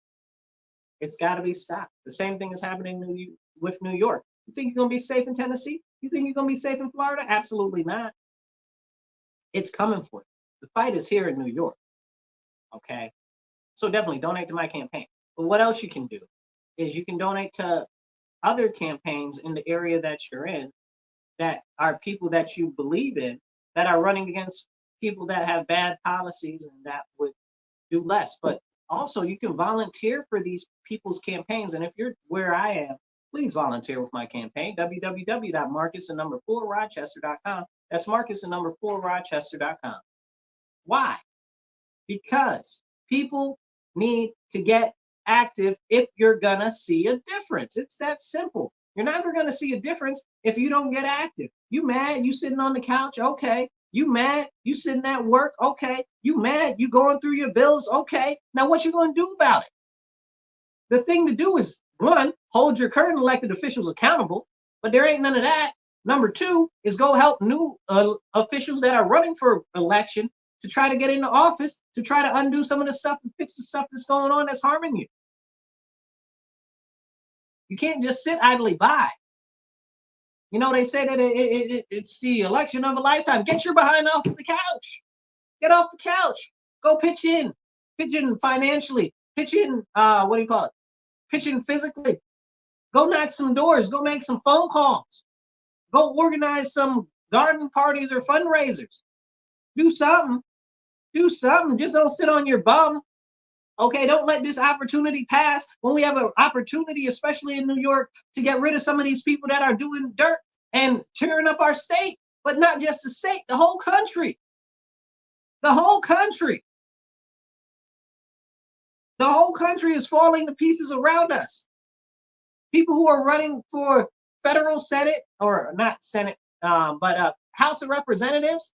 It's got to be stopped. The same thing is happening with New York. You think you're going to be safe in Tennessee? You think you're going to be safe in Florida? Absolutely not. It's coming for you. The fight is here in New York. Okay. So definitely donate to my campaign. But what else you can do is you can donate to other campaigns in the area that you're in that are people that you believe in that are running against people that have bad policies and that would do less. But also you can volunteer for these people's campaigns. And if you're where I am, please volunteer with my campaign, www.marcus4rochester.com. That's Marcus4rochester.com. Why? Because people need to get active if you're gonna see a difference. It's that simple. You're never gonna see a difference if you don't get active. You mad, you sitting on the couch, okay. You mad, you sitting at work, okay. You mad, you going through your bills, okay. Now what you gonna do about it? The thing to do is, one, hold your current elected officials accountable, but there ain't none of that. Number two is go help new officials that are running for election to try to get into office, to try to undo some of the stuff and fix the stuff that's going on that's harming you. You can't just sit idly by. You know, they say that it's the election of a lifetime. Get your behind off the couch. Get off the couch. Go pitch in financially, pitch in, what do you call it? Pitch in physically. Go knock some doors. Go make some phone calls. Go organize some garden parties or fundraisers. Do something. Do something. Just don't sit on your bum. Okay, don't let this opportunity pass when we have an opportunity, especially in New York, to get rid of some of these people that are doing dirt and tearing up our state, but not just the state, the whole country. The whole country. The whole country is falling to pieces around us. People who are running for federal Senate, or not Senate, but House of Representatives,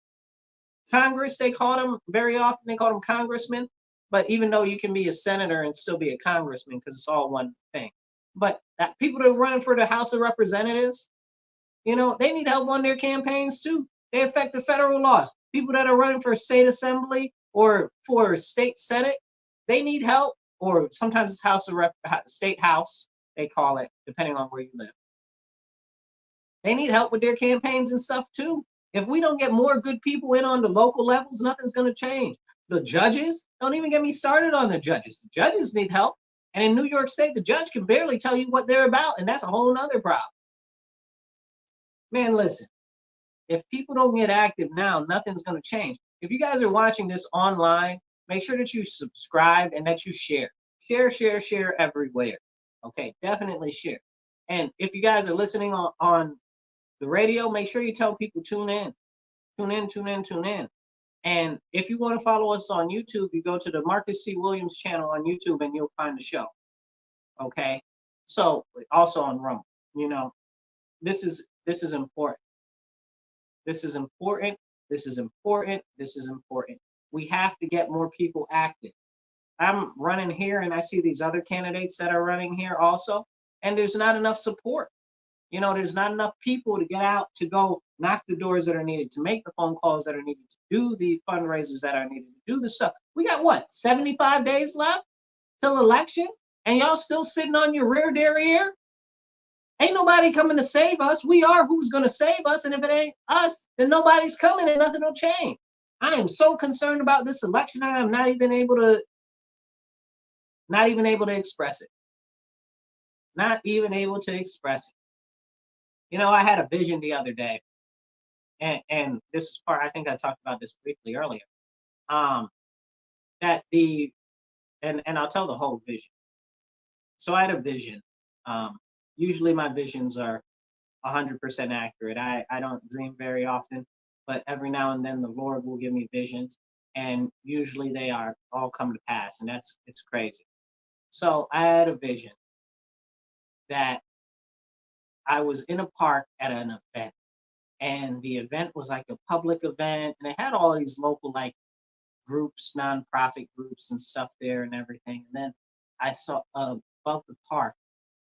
Congress, they call them very often, they call them congressmen. But even though you can be a senator and still be a congressman because it's all one thing. But people that are running for the House of Representatives, you know, they need help on their campaigns too. They affect the federal laws. People that are running for state assembly or for state senate, they need help. Or sometimes it's state house, they call it, depending on where you live. They need help with their campaigns and stuff too. If we don't get more good people in on the local levels, nothing's going to change. The judges, don't even get me started on the judges. The judges need help. And in New York State, the judge can barely tell you what they're about. And that's a whole nother problem. Man, listen, if people don't get active now, nothing's going to change. If you guys are watching this online, make sure that you subscribe and that you share. Share everywhere. Okay, definitely share. And if you guys are listening on the radio, make sure you tell people tune in. Tune in, tune in, tune in. And if you want to follow us on YouTube, you go to the Marcus C. Williams channel on YouTube and you'll find the show. Okay. So also on Rumble, you know, this is important. This is important. This is important. This is important. We have to get more people active. I'm running here and I see these other candidates that are running here also, and there's not enough support. You know, there's not enough people to get out to go knock the doors that are needed, to make the phone calls that are needed, to do the fundraisers that are needed, to do the stuff. We got what, 75 days left till election, and y'all still sitting on your rear derriere? Ain't nobody coming to save us. We are who's going to save us, and if it ain't us, then nobody's coming and nothing will change. I am so concerned about this election. I am not even able to express it. Not even able to express it. You know, I had a vision the other day, and this is part, I think I talked about this briefly earlier. That and I'll tell the whole vision. So I had a vision. Usually my visions are 100% accurate. I don't dream very often, but every now and then the Lord will give me visions, and usually they are all come to pass, and it's crazy. So I had a vision that I was in a park at an event, and the event was like a public event, and it had all these local like groups, nonprofit groups and stuff there and everything. And then I saw above the park,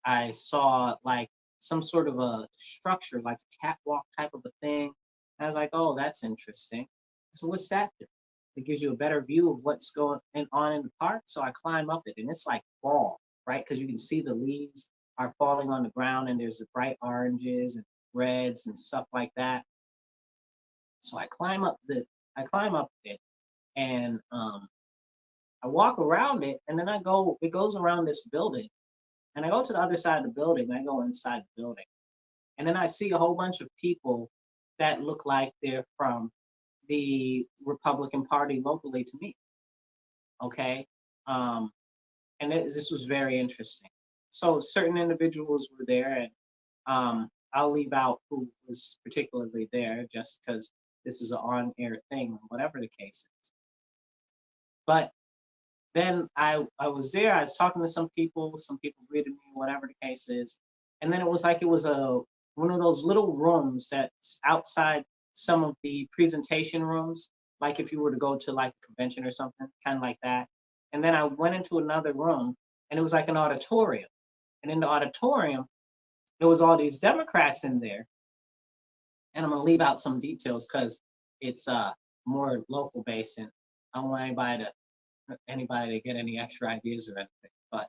I saw like some sort of a structure, like a catwalk type of a thing. And I was like, oh, that's interesting. So what's that do? It gives you a better view of what's going on in the park. So I climb up it, and it's like fall, right? Because you can see the leaves are falling on the ground, and there's the bright oranges and reds and stuff like that. So I climb up it, and I walk around it, and then it goes around this building, and I go to the other side of the building, I go inside the building, and then I see a whole bunch of people that look like they're from the Republican Party locally to me. Okay. And this was very interesting. So certain individuals were there, and I'll leave out who was particularly there just because this is an on-air thing, whatever the case is. But then I was there, I was talking to some people greeted me, whatever the case is. And then it was like it was one of those little rooms that's outside some of the presentation rooms, like if you were to go to like a convention or something, kind of like that. And then I went into another room, and it was like an auditorium. And in the auditorium, there was all these Democrats in there. And I'm gonna leave out some details because it's more local based, and I don't want anybody to get any extra ideas or anything. But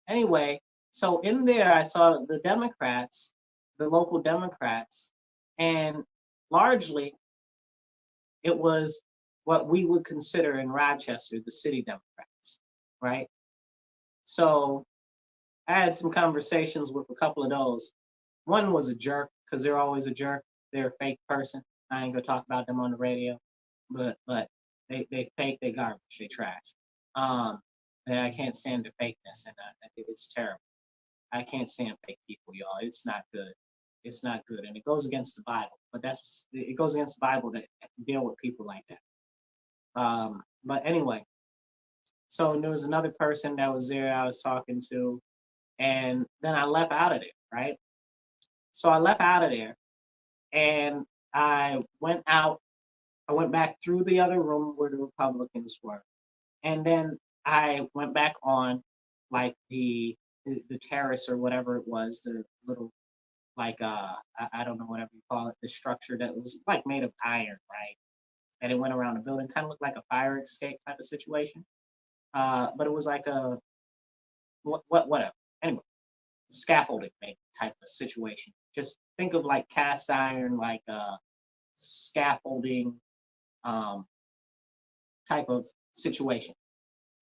anyway, so in there I saw the Democrats, the local Democrats, and largely it was what we would consider in Rochester the city Democrats, right? So I had some conversations with a couple of those. One was a jerk, because they're always a jerk. They're a fake person. I ain't gonna talk about them on the radio, but they fake, they garbage, they trash. And I can't stand the fakeness, and it's terrible. I can't stand fake people, y'all. It's not good. It's not good, and it goes against the Bible. But it goes against the Bible to deal with people like that. But anyway, so there was another person that was there I was talking to, and then I left out of there, right? So I left out of there, and I went out. I went back through the other room where the Republicans were, and then I went back on like the terrace or whatever it was, the little like I don't know, whatever you call it, the structure that was like made of iron, right? And it went around the building, kind of looked like a fire escape type of situation. But it was like a whatever. Anyway, scaffolding maybe type of situation. Just think of like cast iron, like scaffolding type of situation.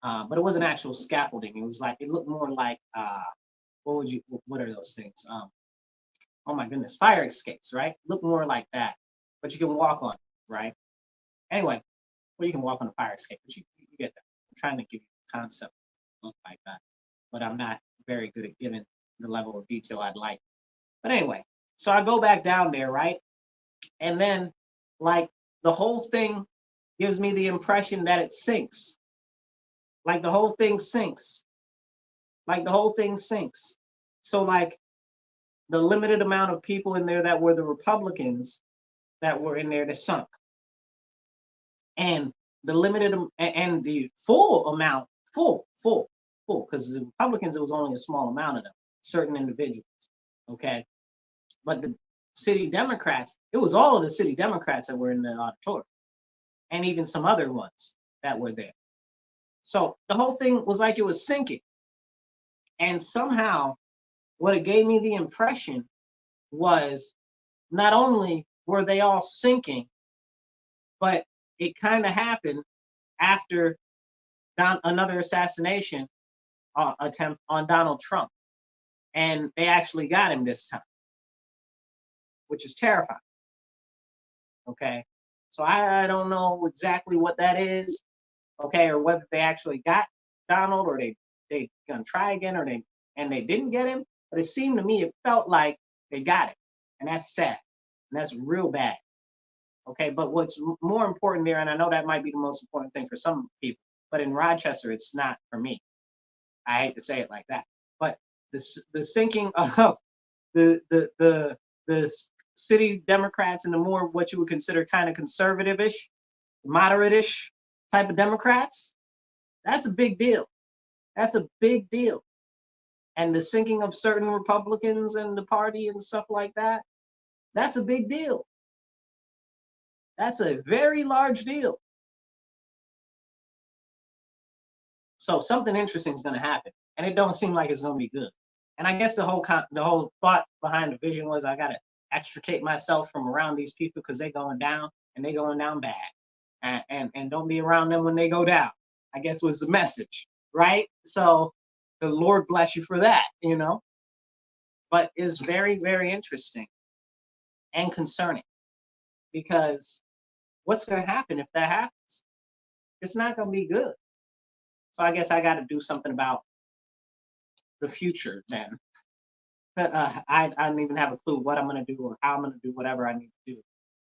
But it wasn't actual scaffolding. It was like it looked more like what are those things? Oh my goodness, fire escapes, right? Look more like that, but you can walk on it, right? Anyway, Well, you can walk on a fire escape, but you get that. I'm trying to give you the concept look like that, but I'm not very good at giving the level of detail I'd like. But anyway, so I go back down there, right? And then, like, the whole thing gives me the impression that it sinks. Like the whole thing sinks. Like the whole thing sinks. So, like, the limited amount of people in there that were the Republicans that were in there that sunk. And the limited and the full amount, full, because the Republicans, it was only a small amount of them, certain individuals. Okay. But the city Democrats, it was all of the city Democrats that were in the auditorium, and even some other ones that were there. So the whole thing was like it was sinking. And somehow, what it gave me the impression was not only were they all sinking, but it kind of happened after another assassination attempt on Donald Trump. And they actually got him this time, which is terrifying. Okay. So I don't know exactly what that is, okay, or whether they actually got Donald or they gonna try again or they didn't get him. But it seemed to me, it felt like they got him. And that's sad. And that's real bad. Okay, but what's more important there, and I know that might be the most important thing for some people, but in Rochester, it's not for me. I hate to say it like that, but the sinking of the city Democrats and the more what you would consider kind of conservative-ish, moderate-ish type of Democrats, that's a big deal. That's a big deal. And the sinking of certain Republicans and the party and stuff like that, that's a big deal. That's a very large deal. So something interesting is going to happen, and it don't seem like it's going to be good. And I guess the whole thought behind the vision was I got to extricate myself from around these people because they're going down and they're going down bad, and don't be around them when they go down. I guess was the message, right? So the Lord bless you for that, you know. But it's very, very interesting and concerning because what's going to happen if that happens? It's not going to be good. So I guess I got to do something about the future then. I don't even have a clue what I'm going to do or how I'm going to do whatever I need to do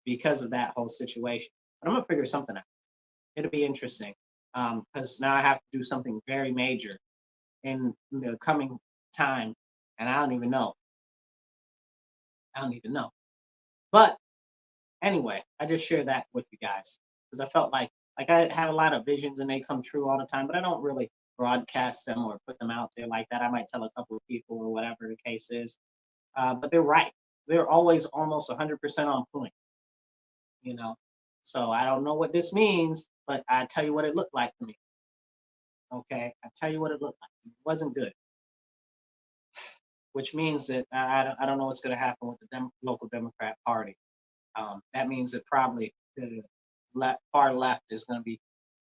because of that whole situation. But I'm going to figure something out. It'll be interesting because now I have to do something very major in the coming time, and I don't even know. I don't even know. But anyway, I just share that with you guys because I felt like I have a lot of visions and they come true all the time, but I don't really broadcast them or put them out there like that. I might tell a couple of people or whatever the case is, but they're right. They're always almost 100% on point, you know. So I don't know what this means, but I tell you what it looked like to me. Okay, I tell you what it looked like. It wasn't good, which means that I don't know what's going to happen with the local Democrat Party. That means that probably the far left is going to be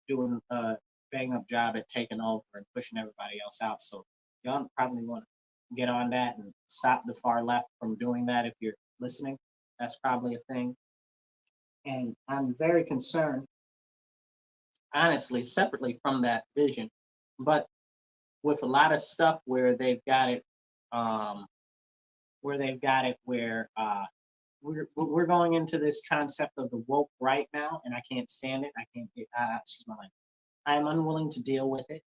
doing a bang up job at taking over and pushing everybody else out. So y'all probably want to get on that and stop the far left from doing that if you're listening. That's probably a thing. And I'm very concerned, honestly, separately from that vision, but with a lot of stuff where they've got it, um, where we're going into this concept of the woke right now, and I can't stand it. I can't get, excuse my language. I am unwilling to deal with it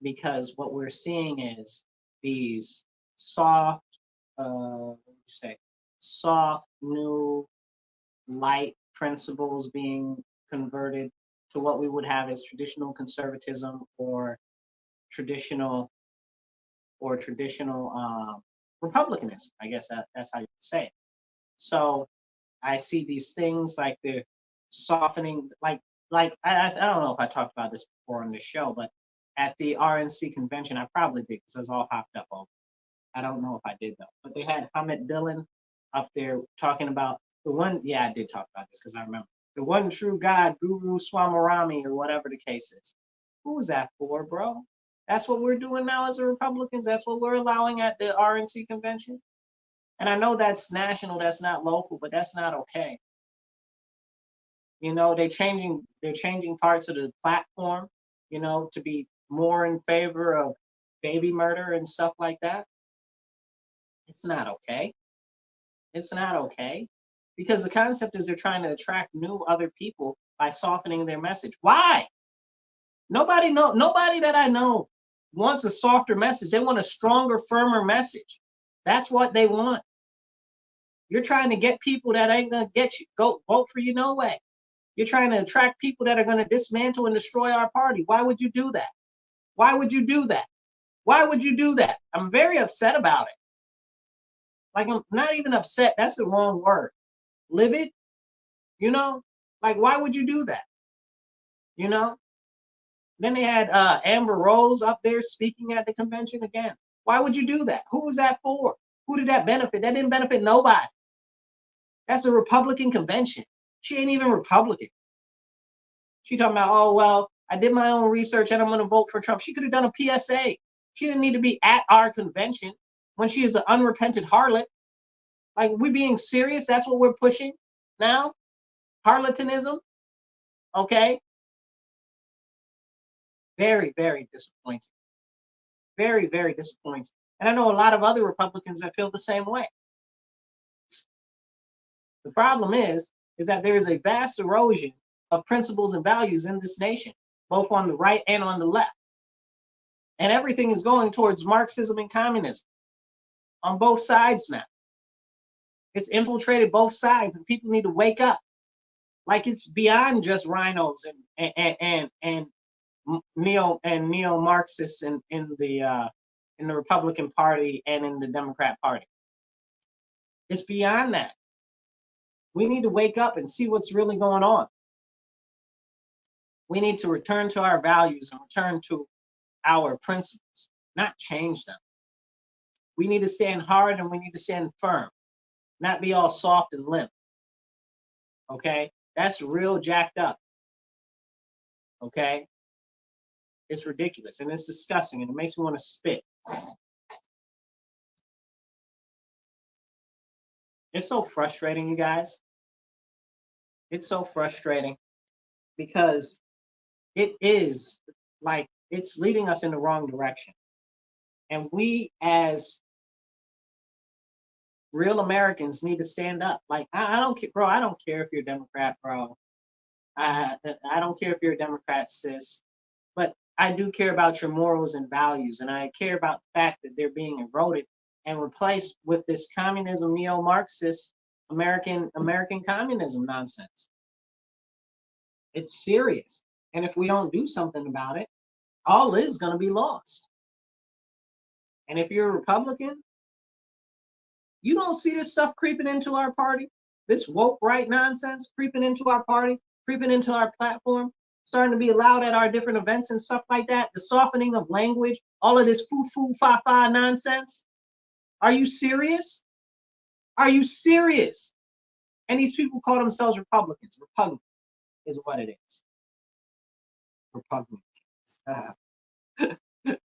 because what we're seeing is these soft, what do you say, soft, new, light principles being converted to what we would have as traditional conservatism or traditional republicanism. I guess that's how you say it. So I see these things like they're softening, like I don't know if I talked about this before on this show, but at the RNC convention, I probably did because I was all hopped up over. I don't know if I did though, but they had Hamid Dillon up there talking about the one. Yeah, I did talk about this because I remember the one true God, Guru Swamirami, or whatever the case is. Who was that for, bro? That's what we're doing now as a Republicans. That's what we're allowing at the RNC convention. And I know that's national, that's not local, but that's not okay. You know, they're changing parts of the platform, you know, to be more in favor of baby murder and stuff like that. It's not okay. It's not okay. Because the concept is they're trying to attract new other people by softening their message. Why? Nobody that I know wants a softer message. They want a stronger, firmer message. That's what they want. You're trying to get people that ain't gonna get you go vote for you no way. You're trying to attract people that are gonna dismantle and destroy our party. Why would you do that? Why would you do that? Why would you do that? I'm very upset about it. Like, I'm not even upset. That's the wrong word. Livid, you know? Like, why would you do that? You know? Then they had Amber Rose up there speaking at the convention again. Why would you do that? Who was that for? Who did that benefit? That didn't benefit nobody. That's a Republican convention. She ain't even Republican. She talking about, oh, well, I did my own research and I'm going to vote for Trump. She could have done a PSA. She didn't need to be at our convention when she is an unrepentant harlot. Like, we being serious? That's what we're pushing now? Harlotanism? Okay? Very, very disappointing. Very, very disappointing. And I know a lot of other Republicans that feel the same way. The problem is that there is a vast erosion of principles and values in this nation, both on the right and on the left. And everything is going towards Marxism and communism on both sides now. It's infiltrated both sides, and people need to wake up. Like, it's beyond just rhinos and neo Marxists in the Republican Party and in the Democrat Party. It's beyond that. We need to wake up and see what's really going on. We need to return to our values and return to our principles, not change them. We need to stand hard and we need to stand firm, not be all soft and limp. Okay? That's real jacked up. Okay? It's ridiculous and it's disgusting and it makes me want to spit. It's so frustrating, you guys. It's so frustrating because it is like it's leading us in the wrong direction. And we as real Americans need to stand up. Like, I don't care, bro. I don't care if you're a Democrat, bro. I don't care if you're a Democrat, sis. But I do care about your morals and values, and I care about the fact that they're being eroded and replaced with this communism, neo-Marxist American communism nonsense. It's serious, and if we don't do something about it, all is going to be lost. And if you're a Republican, you don't see this stuff creeping into our party, this woke right nonsense creeping into our party, creeping into our platform, starting to be allowed at our different events and stuff like that, the softening of language, all of this foo-foo, fa-fa nonsense. Are you serious? Are you serious? And these people call themselves Republicans. Repugnant is what it is. Repugnant.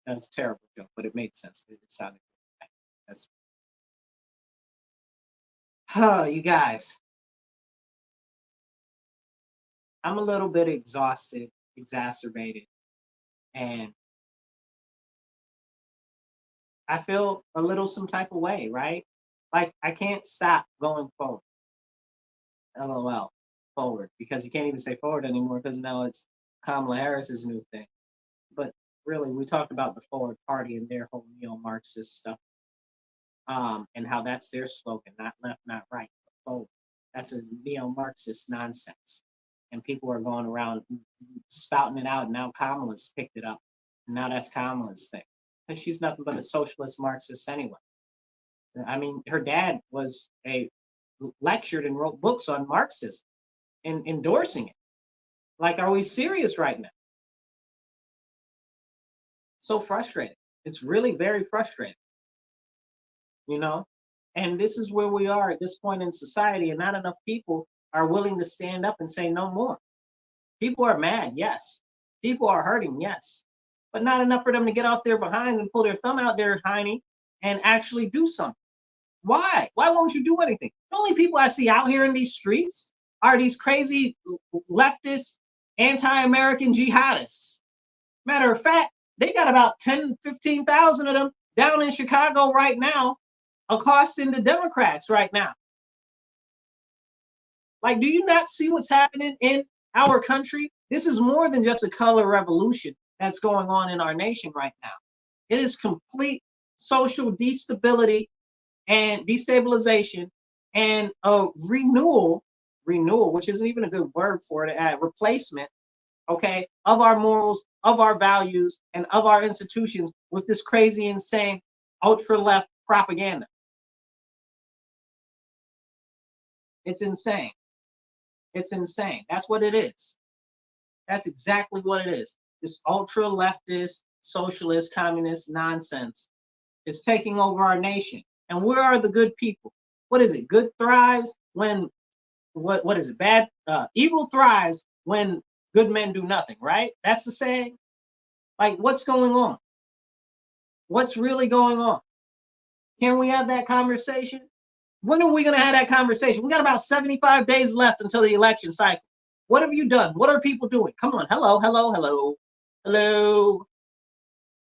That's a terrible joke, but it made sense. It sounded good. That's you guys. I'm a little bit exhausted, exacerbated, and I feel a little some type of way, right? Like, I can't stop going forward. LOL, forward, because you can't even say forward anymore because now it's Kamala Harris's new thing. But really, we talked about the Forward Party and their whole neo-Marxist stuff, and how that's their slogan, not left, not right, but forward. That's a neo-Marxist nonsense. And people are going around spouting it out. And now Kamala's picked it up. And now that's Kamala's thing. And she's nothing but a socialist Marxist anyway. I mean, her dad was lectured and wrote books on Marxism and endorsing it. Like, are we serious right now? So frustrating. It's really very frustrating. You know? And this is where we are at this point in society, and not enough people are willing to stand up and say no more. People are mad, yes. People are hurting, yes. But not enough for them to get off their behinds and pull their thumb out there, Heine, and actually do something. Why? Why won't you do anything? The only people I see out here in these streets are these crazy leftist, anti-American jihadists. Matter of fact, they got about 10, 15,000 of them down in Chicago right now, accosting the Democrats right now. Like, do you not see what's happening in our country? This is more than just a color revolution that's going on in our nation right now. It is complete social destability and destabilization and a renewal, which isn't even a good word for it, replacement, okay, of our morals, of our values, and of our institutions with this crazy, insane, ultra-left propaganda. It's insane. It's insane. That's what it is. That's exactly what it is. This ultra-leftist, socialist, communist nonsense is taking over our nation. And where are the good people? What is it? Good thrives when what is it? Bad evil thrives when good men do nothing, right? That's the saying. Like, what's going on? What's really going on? Can we have that conversation? When are we going to have that conversation? We got about 75 days left until the election cycle. What have you done? What are people doing? Come on. Hello, hello, hello. Hello.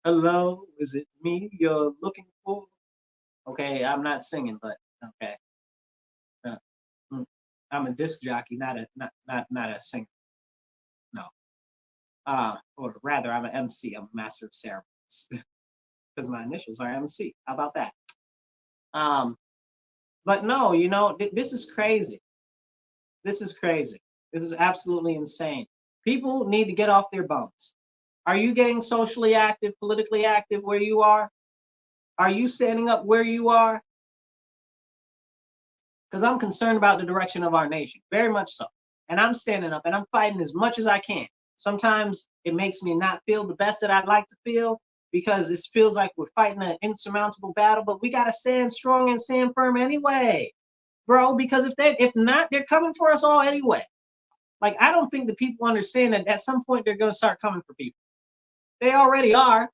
Hello. Is it me you're looking for? Okay, I'm not singing, but okay. I'm a disc jockey, not a singer. No. Or rather, I'm an MC. I'm a master of ceremonies because my initials are MC. How about that? But no, you know, this is crazy. This is crazy. This is absolutely insane. People need to get off their bums. Are you getting socially active, politically active where you are? Are you standing up where you are? Because I'm concerned about the direction of our nation, very much so. And I'm standing up and I'm fighting as much as I can. Sometimes it makes me not feel the best that I'd like to feel because it feels like we're fighting an insurmountable battle, but we got to stand strong and stand firm anyway, bro, because if not, they're coming for us all anyway. Like, I don't think the people understand that at some point they're going to start coming for people. They already are.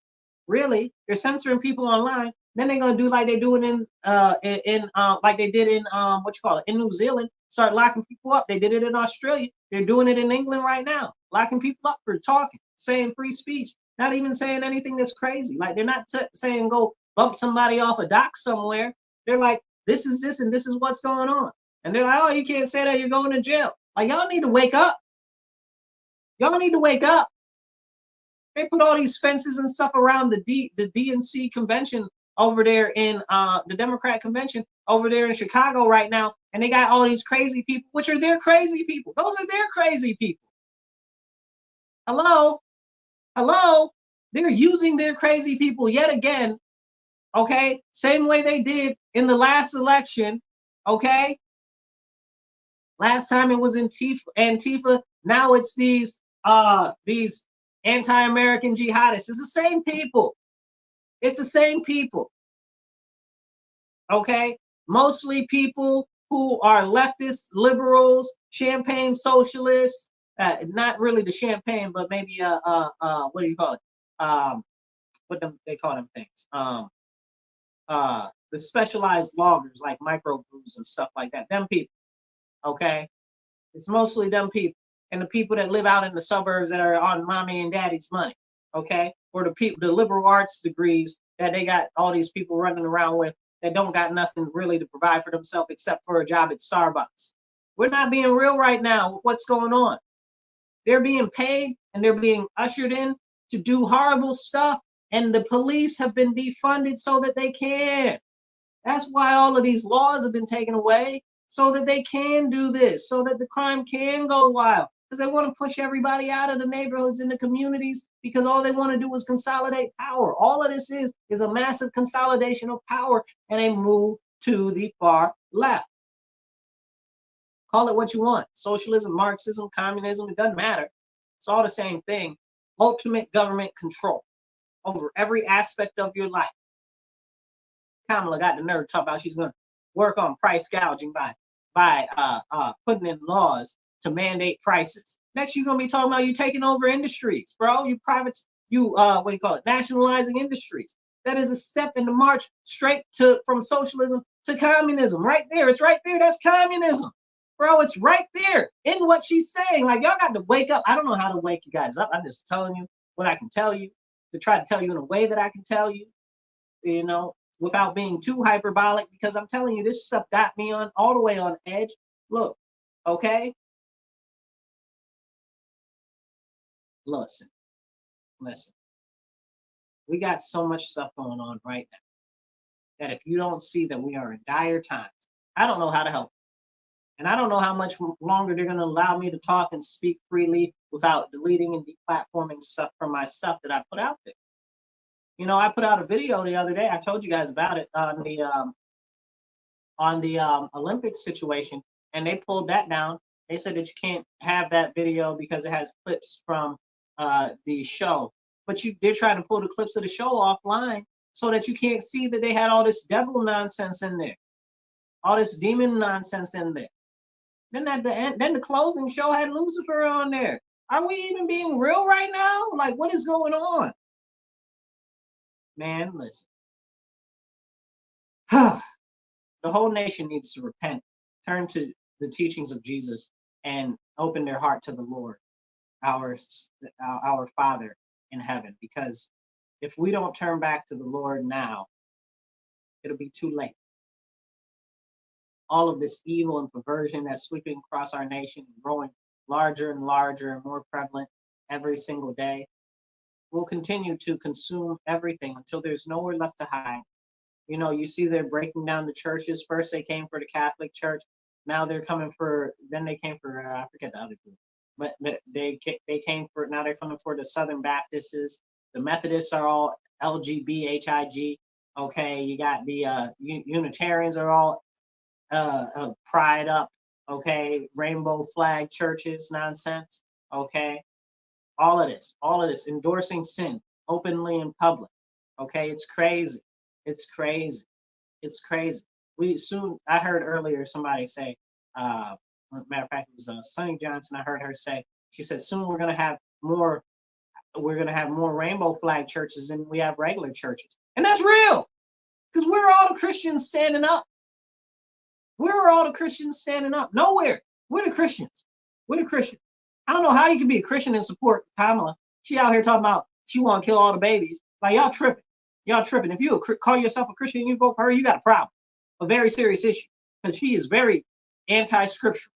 Really, they're censoring people online. Then they're gonna do like they're doing in like they did in what you call it in New Zealand. Start locking people up. They did it in Australia. They're doing it in England right now, locking people up for talking, saying free speech, not even saying anything that's crazy. Like they're not saying go bump somebody off a dock somewhere. They're like, this is this and this is what's going on. And they're like, oh, you can't say that, you're going to jail. Like, y'all need to wake up. Y'all need to wake up. They put all these fences and stuff around the DNC convention over there in the Democrat convention over there in Chicago right now, and they got all these crazy people, which are their crazy people. Those are their crazy people. Hello, hello. They're using their crazy people yet again. Okay, same way they did in the last election. Okay, last time it was Antifa. Now it's these anti-American jihadists. It's the same people. It's the same people. Okay? Mostly people who are leftist, liberals, champagne socialists. Not really the champagne, but maybe what do you call it? They call them things. The specialized loggers like microbrews and stuff like that. Them people. Okay? It's mostly them people. And the people that live out in the suburbs that are on mommy and daddy's money, okay? Or the people, the liberal arts degrees that they got all these people running around with that don't got nothing really to provide for themselves except for a job at Starbucks. We're not being real right now with what's going on. They're being paid and they're being ushered in to do horrible stuff, and the police have been defunded so that they can. That's why all of these laws have been taken away, so that they can do this, so that the crime can go wild. Because they want to push everybody out of the neighborhoods and the communities because all they want to do is consolidate power. All of this is a massive consolidation of power and a move to the far left. Call it what you want. Socialism, Marxism, communism, it doesn't matter. It's all the same thing. Ultimate government control over every aspect of your life. Kamala got the nerve to talk about she's going to work on price gouging by putting in laws to mandate prices. Next, you're gonna be talking about you taking over industries, bro. What do you call it? Nationalizing industries. That is a step in the march straight from socialism to communism. Right there, it's right there. That's communism. Bro, it's right there in what she's saying. Like, y'all got to wake up. I don't know how to wake you guys up. I'm just telling you what I can tell you, to try to tell you in a way that I can tell you, without being too hyperbolic, because I'm telling you, this stuff got me on all the way on edge. Look, okay? Listen. We got so much stuff going on right now that if you don't see that we are in dire times, I don't know how to help. And I don't know how much longer they're going to allow me to talk and speak freely without deleting and deplatforming stuff from my stuff that I put out there. I put out a video the other day. I told you guys about it on the Olympics situation, and they pulled that down. They said that you can't have that video because it has clips from the show. But they're trying to pull the clips of the show offline so that you can't see that they had all this devil nonsense in there, all this demon nonsense in there. Then at the end, then the closing show had Lucifer on there. Are we even being real right now? Like, what is going on? Man, listen. The whole nation needs to repent, turn to the teachings of Jesus, and open their heart to the Lord, our Father in heaven. Because if we don't turn back to the Lord now, it'll be too late. All of this evil and perversion that's sweeping across our nation and growing larger and larger and more prevalent every single day will continue to consume everything until there's nowhere left to hide. You see they're breaking down the churches. First they came for the Catholic Church. Now they're coming for, then they came for, I forget the other group. But they came for, now they're coming for the Southern Baptists. The Methodists are all LGBHIG. Okay, you got the Unitarians are all pride up, okay, rainbow flag churches nonsense, okay, all of this endorsing sin openly in public, okay, it's crazy. I heard earlier somebody say, matter of fact, it was Sonny Johnson. I heard her say, she said, soon we're gonna have more rainbow flag churches than we have regular churches, and that's real, because we're all the Christians standing up. Where are all the Christians standing up? Nowhere. We're the Christians. I don't know how you can be a Christian and support Kamala. She out here talking about she want to kill all the babies. Like, y'all tripping. If you call yourself a Christian and you vote for her, you got a problem. A very serious issue. Because she is very anti-scriptural.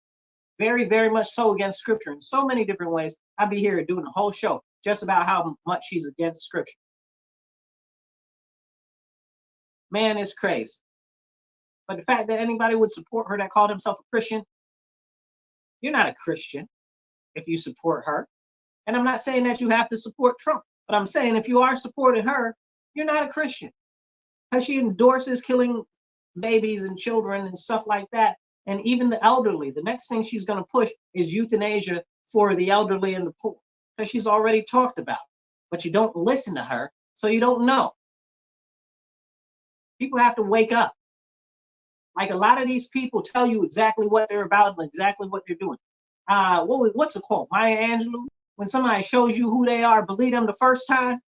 Very, very much so against scripture in so many different ways. I'd be here doing a whole show just about how much she's against scripture. Man, it's crazy. But the fact that anybody would support her that called himself a Christian, you're not a Christian if you support her. And I'm not saying that you have to support Trump, but I'm saying if you are supporting her, you're not a Christian. Because she endorses killing babies and children and stuff like that. And even the elderly. The next thing she's going to push is euthanasia for the elderly and the poor. Because she's already talked about it. But you don't listen to her, so you don't know. People have to wake up. Like, a lot of these people tell you exactly what they're about and exactly what they're doing. What's the quote? Maya Angelou? When somebody shows you who they are, believe them the first time.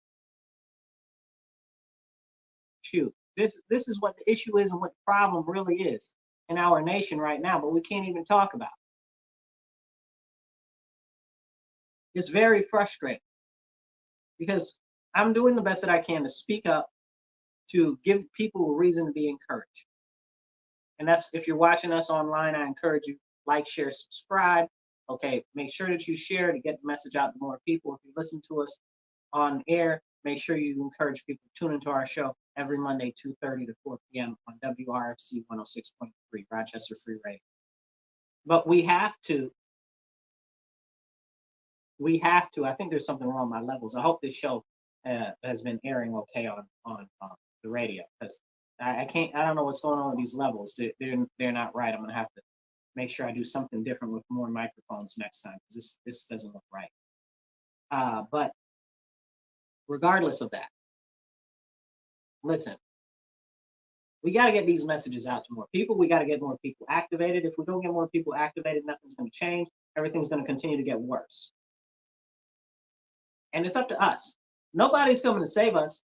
Shoot, this is what the issue is and what the problem really is in our nation right now, but we can't even talk about it. It's very frustrating because I'm doing the best that I can to speak up, to give people a reason to be encouraged. And that's, if you're watching us online, I encourage you, like, share, subscribe. Okay, make sure that you share to get the message out to more people. If you listen to us on air, make sure you encourage people to tune into our show every Monday, 2:30 to 4 p.m. on WRFZ 106.3, Rochester Free Radio. But we have to, I think there's something wrong with my levels. I hope this show has been airing okay on the radio, because I don't know what's going on with these levels. They're not right. I'm gonna have to make sure I do something different with more microphones next time, because this doesn't look right. But regardless of that, listen, we got to get these messages out to more people. We got to get more people activated. If we don't get more people activated, nothing's going to change. Everything's going to continue to get worse. And it's up to us. Nobody's coming to save us.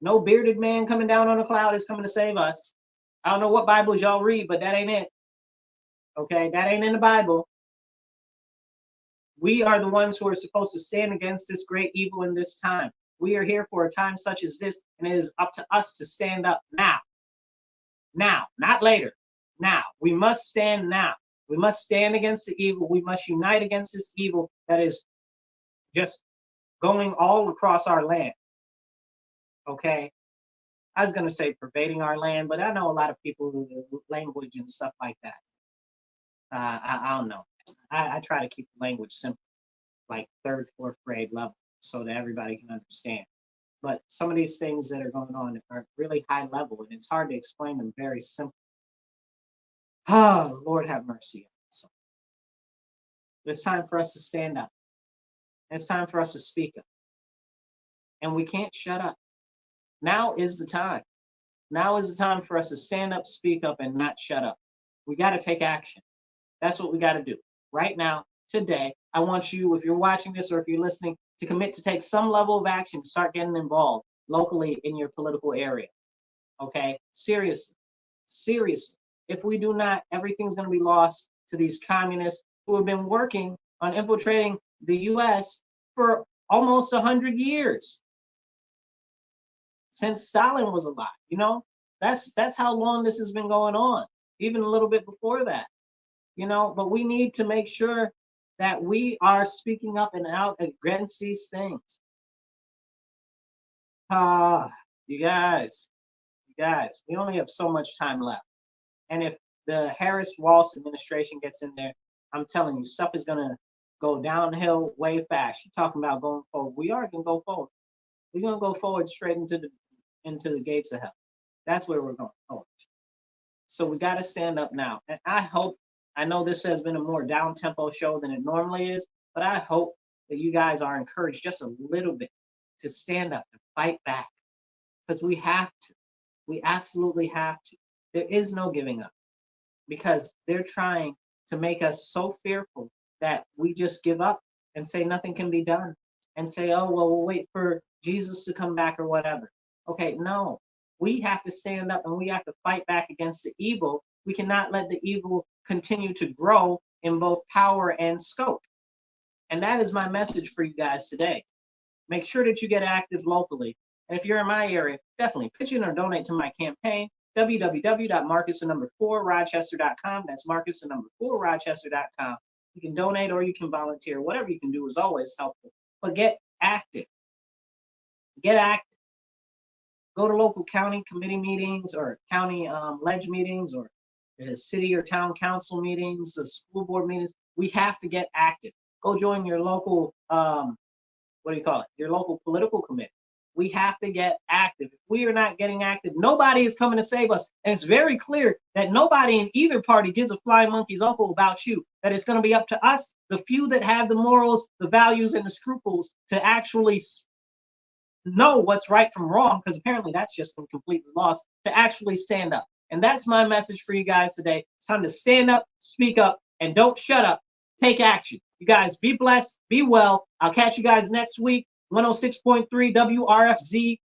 No bearded man coming down on a cloud is coming to save us. I don't know what Bibles y'all read, but that ain't it. Okay, that ain't in the Bible. We are the ones who are supposed to stand against this great evil in this time. We are here for a time such as this, and it is up to us to stand up now. Now, not later. Now. We must stand now. We must stand against the evil. We must unite against this evil that is just going all across our land. Okay? I was going to say pervading our land, but I know a lot of people who language and stuff like that. I don't know. I try to keep the language simple, like third, fourth grade level, so that everybody can understand. But some of these things that are going on are really high level, and it's hard to explain them very simple. Oh, Lord have mercy. So it's time for us to stand up. It's time for us to speak up. And we can't shut up. Now is the time. Now is the time for us to stand up, speak up, and not shut up. We got to take action. That's what we got to do. Right now, today, I want you, if you're watching this or if you're listening, to commit to take some level of action to start getting involved locally in your political area. Okay? Seriously. Seriously. If we do not, everything's going to be lost to these communists who have been working on infiltrating the US for almost 100 years. Since Stalin was alive, you know? That's how long this has been going on, even a little bit before that. You know, but we need to make sure that we are speaking up and out against these things. You guys, we only have so much time left. And if the Harris-Walsh administration gets in there, I'm telling you, stuff is gonna go downhill way fast. You're talking about going forward. We are gonna go forward. We're gonna go forward straight into the gates of hell. That's where we're going forward. So we got to stand up now. And I know this has been a more down tempo show than it normally is, but I hope that you guys are encouraged just a little bit to stand up and fight back, because we have to. We absolutely have to. There is no giving up, because they're trying to make us so fearful that we just give up and say nothing can be done and say, oh, well, we'll wait for Jesus to come back or whatever. Okay, no. We have to stand up and we have to fight back against the evil. We cannot let the evil continue to grow in both power and scope. And that is my message for you guys today. Make sure that you get active locally. And if you're in my area, definitely pitch in or donate to my campaign, www.marcus4rochester.com. That's Marcus4rochester.com. You can donate or you can volunteer. Whatever you can do is always helpful. But get active. Get active. Go to local county committee meetings or county ledge meetings or city or town council meetings, school board meetings. We have to get active. Go join your local, your local political committee. We have to get active. If we are not getting active, nobody is coming to save us. And it's very clear that nobody in either party gives a flying monkey's uncle about you, that it's going to be up to us, the few that have the morals, the values, and the scruples to actually know what's right from wrong, because apparently that's just been completely lost, to actually stand up. And that's my message for you guys today. It's time to stand up, speak up, and don't shut up. Take action. You guys be blessed, be well. I'll catch you guys next week. 106.3 WRFZ,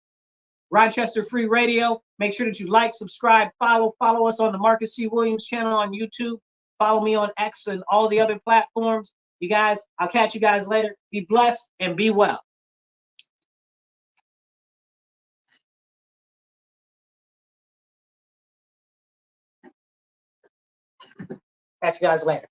Rochester Free Radio. Make sure that you like, subscribe, follow us on the Marcus C. Williams channel on YouTube. Follow me on X and all the other platforms. You guys, I'll catch you guys later. Be blessed and be well. Catch you guys later.